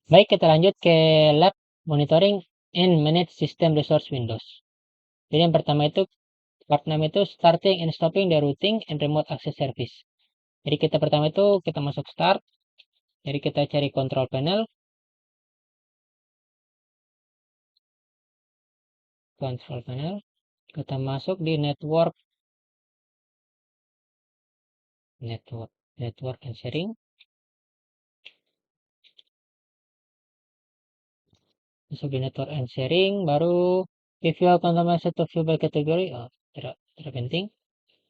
Baik, kita lanjut ke lab monitoring and manage system resource Windows. Jadi yang pertama itu part 6 itu starting and stopping the routing and remote access service. Jadi kita pertama itu kita masuk start. Jadi kita cari control panel. Control panel. Kita masuk di network and sharing. Masuk di network and sharing, baru if you have confirmation to view by category, tidak penting.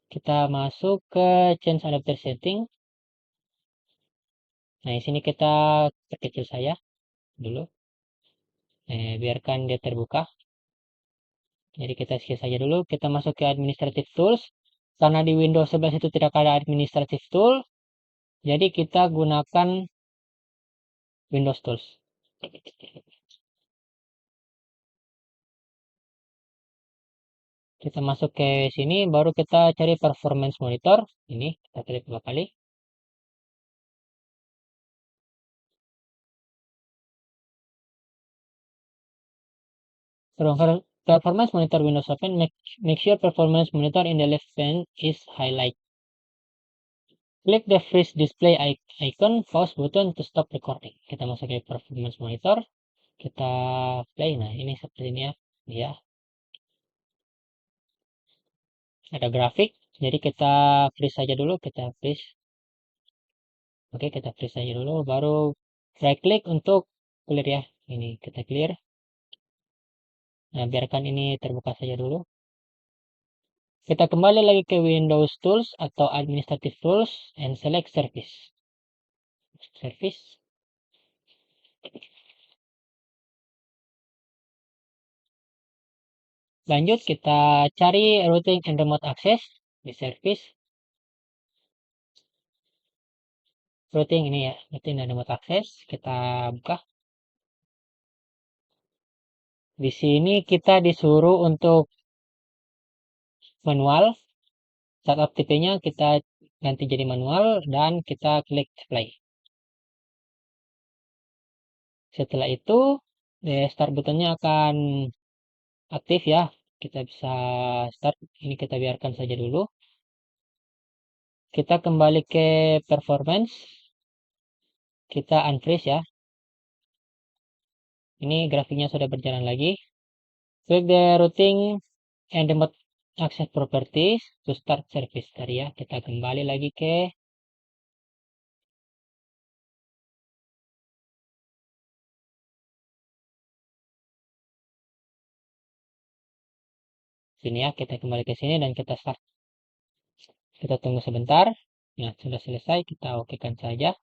Kita masuk ke change adapter setting. Nah, di sini kita perkecil saya dulu. Biarkan dia terbuka. Jadi kita skip saja dulu. Kita masuk ke administrative tools. Karena di Windows 11 itu tidak ada administrative tool, jadi kita gunakan Windows Tools. Kita masuk ke sini, baru kita cari performance monitor. Ini kita klik 2 kali. Performance monitor Windows Open, make sure performance monitor in the left pane is highlight. Click the freeze display icon, pause button to stop recording. Kita masuk ke performance monitor, kita play. Nah, ini seperti ini ya. Ya. Ada grafik, jadi kita freeze saja dulu, kita freeze. Oke, kita freeze saja dulu, baru right click untuk clear ya. Ini kita clear. Nah, biarkan ini terbuka saja dulu. Kita kembali lagi ke Windows Tools atau Administrative Tools and select Service. Service. Lanjut, kita cari Routing and Remote Access di Service. Routing ini ya, Routing and Remote Access. Kita buka. Di sini kita disuruh untuk manual. Setup tipe-nya kita ganti jadi manual dan kita klik Apply. Setelah itu, start buttonnya akan aktif ya. Kita bisa start. Ini kita biarkan saja dulu. Kita kembali ke performance. Kita unfreeze ya. Ini grafiknya sudah berjalan lagi. Click the routing and remote access properties to start service tadi ya. Kita kembali lagi ke sini ya. Kita kembali ke sini dan kita start. Kita tunggu sebentar. Nah, sudah selesai. Kita okekan saja.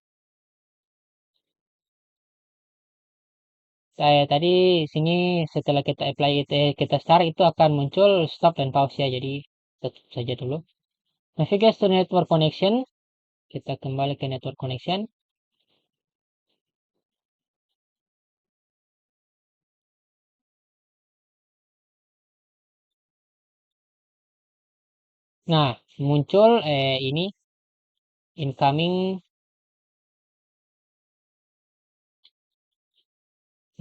Saya tadi sini setelah kita apply kita start itu akan muncul stop dan pause ya. Jadi tutup saja dulu. Navigate to network connection. Kita kembali ke network connection. Nah, muncul ini incoming,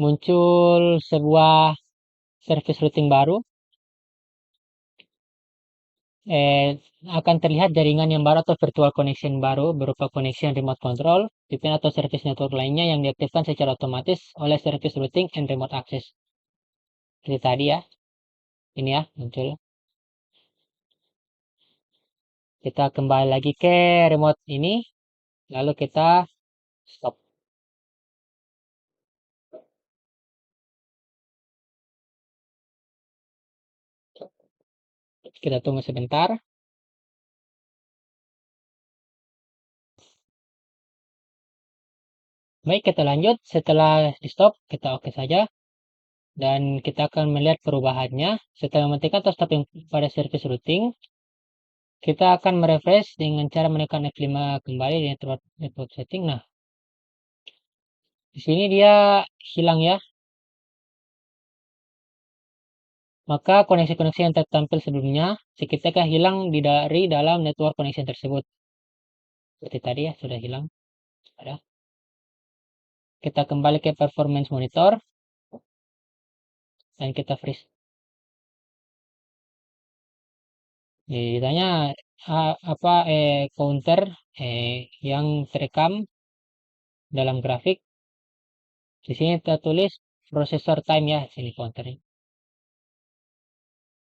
muncul sebuah service routing baru. eh, akan terlihat jaringan yang baru atau virtual connection baru berupa connection remote control, VPN atau service network lainnya yang diaktifkan secara otomatis oleh service routing and remote access. Seperti tadi ya, ini ya muncul. Kita kembali lagi ke remote ini, lalu kita stop. Kita tunggu sebentar. Baik, kita lanjut. Setelah di stop, kita oke saja. Dan kita akan melihat perubahannya. Setelah mematikan atau stopping pada service routing, kita akan merefresh dengan cara menekan F5 kembali di network setting. Nah, di sini dia hilang ya. Maka koneksi-koneksi yang tertampil sebelumnya seketika hilang dari dalam network connection tersebut. Seperti tadi ya, sudah hilang. Ada. Kita kembali ke performance monitor dan kita freeze. Ditanya apa counter yang terekam dalam grafik. Di sini kita tulis processor time ya, sini counternya.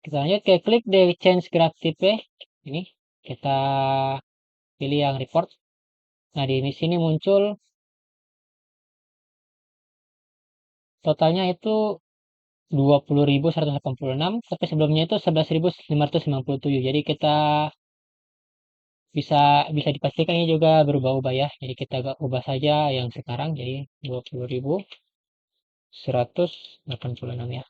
Kita lanjut ke klik the change graph type. Ini kita pilih yang report. Nah, di sini muncul totalnya itu 20.186, tapi sebelumnya itu 11.597. Jadi kita bisa bisa dipastikan ini juga berubah-ubah ya. Jadi kita ubah saja yang sekarang jadi 20.186 ya.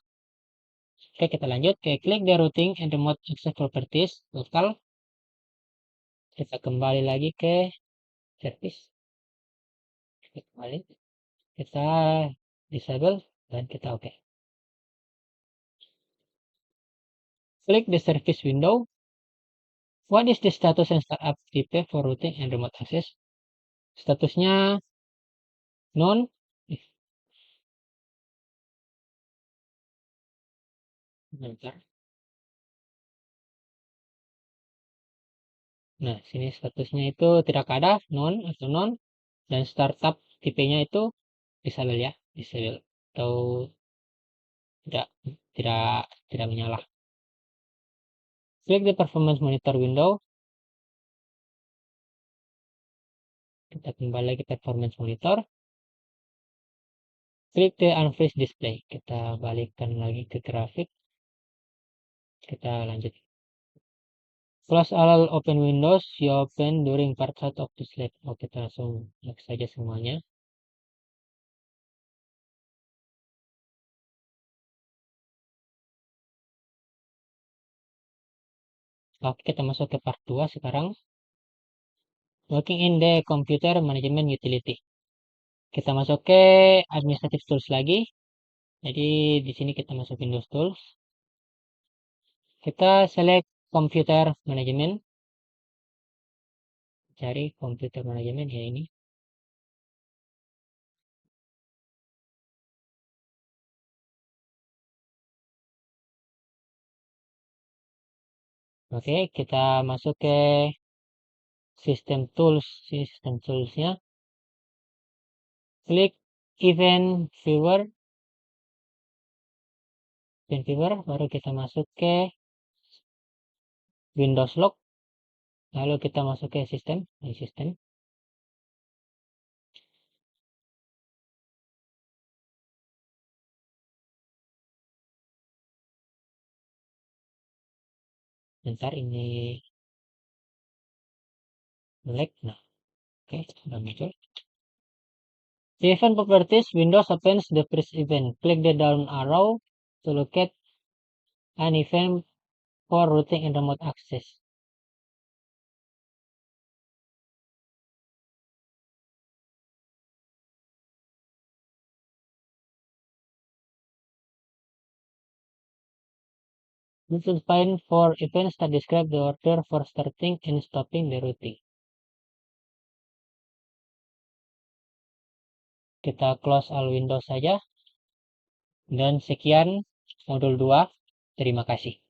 Oke, kita lanjut ke klik the routing and remote access properties lokal. Kita kembali lagi ke service. Kita kembali, kita disable dan kita oke. Klik the service window. What is the status and startup type for routing and remote access? Statusnya non. Bentar. Nah, sini statusnya itu tidak ada, non atau non, dan startup tipenya itu disable ya, disable atau tidak tidak tidak menyala. Klik the performance monitor window. Kita kembali ke performance monitor. Klik the unfreeze display. Kita balikkan lagi ke grafik. Kita lanjut. Close all open windows you open during part out of this lab. Oh, kita langsung lock saja semuanya. Oke, kita masuk ke part 2 sekarang. Working in the computer management utility. Kita masuk ke administrative tools lagi. Jadi di sini kita masuk Windows Tools. Kita select computer management. Cari computer management ya ini. Oke, kita masuk ke system tools. System toolsnya. Klik event viewer. Event viewer, baru kita masuk ke Windows Log. Lalu kita masuk ke sistem. Sistem. Bentar ini lag. Nah, oke, sudah muncul. The event properties, Windows opens the first event. Click the down arrow to locate an event for routing and remote access. This will find for events that describe the order for starting and stopping the routing. Kita close all windows saja. Dan sekian modul 2. Terima kasih.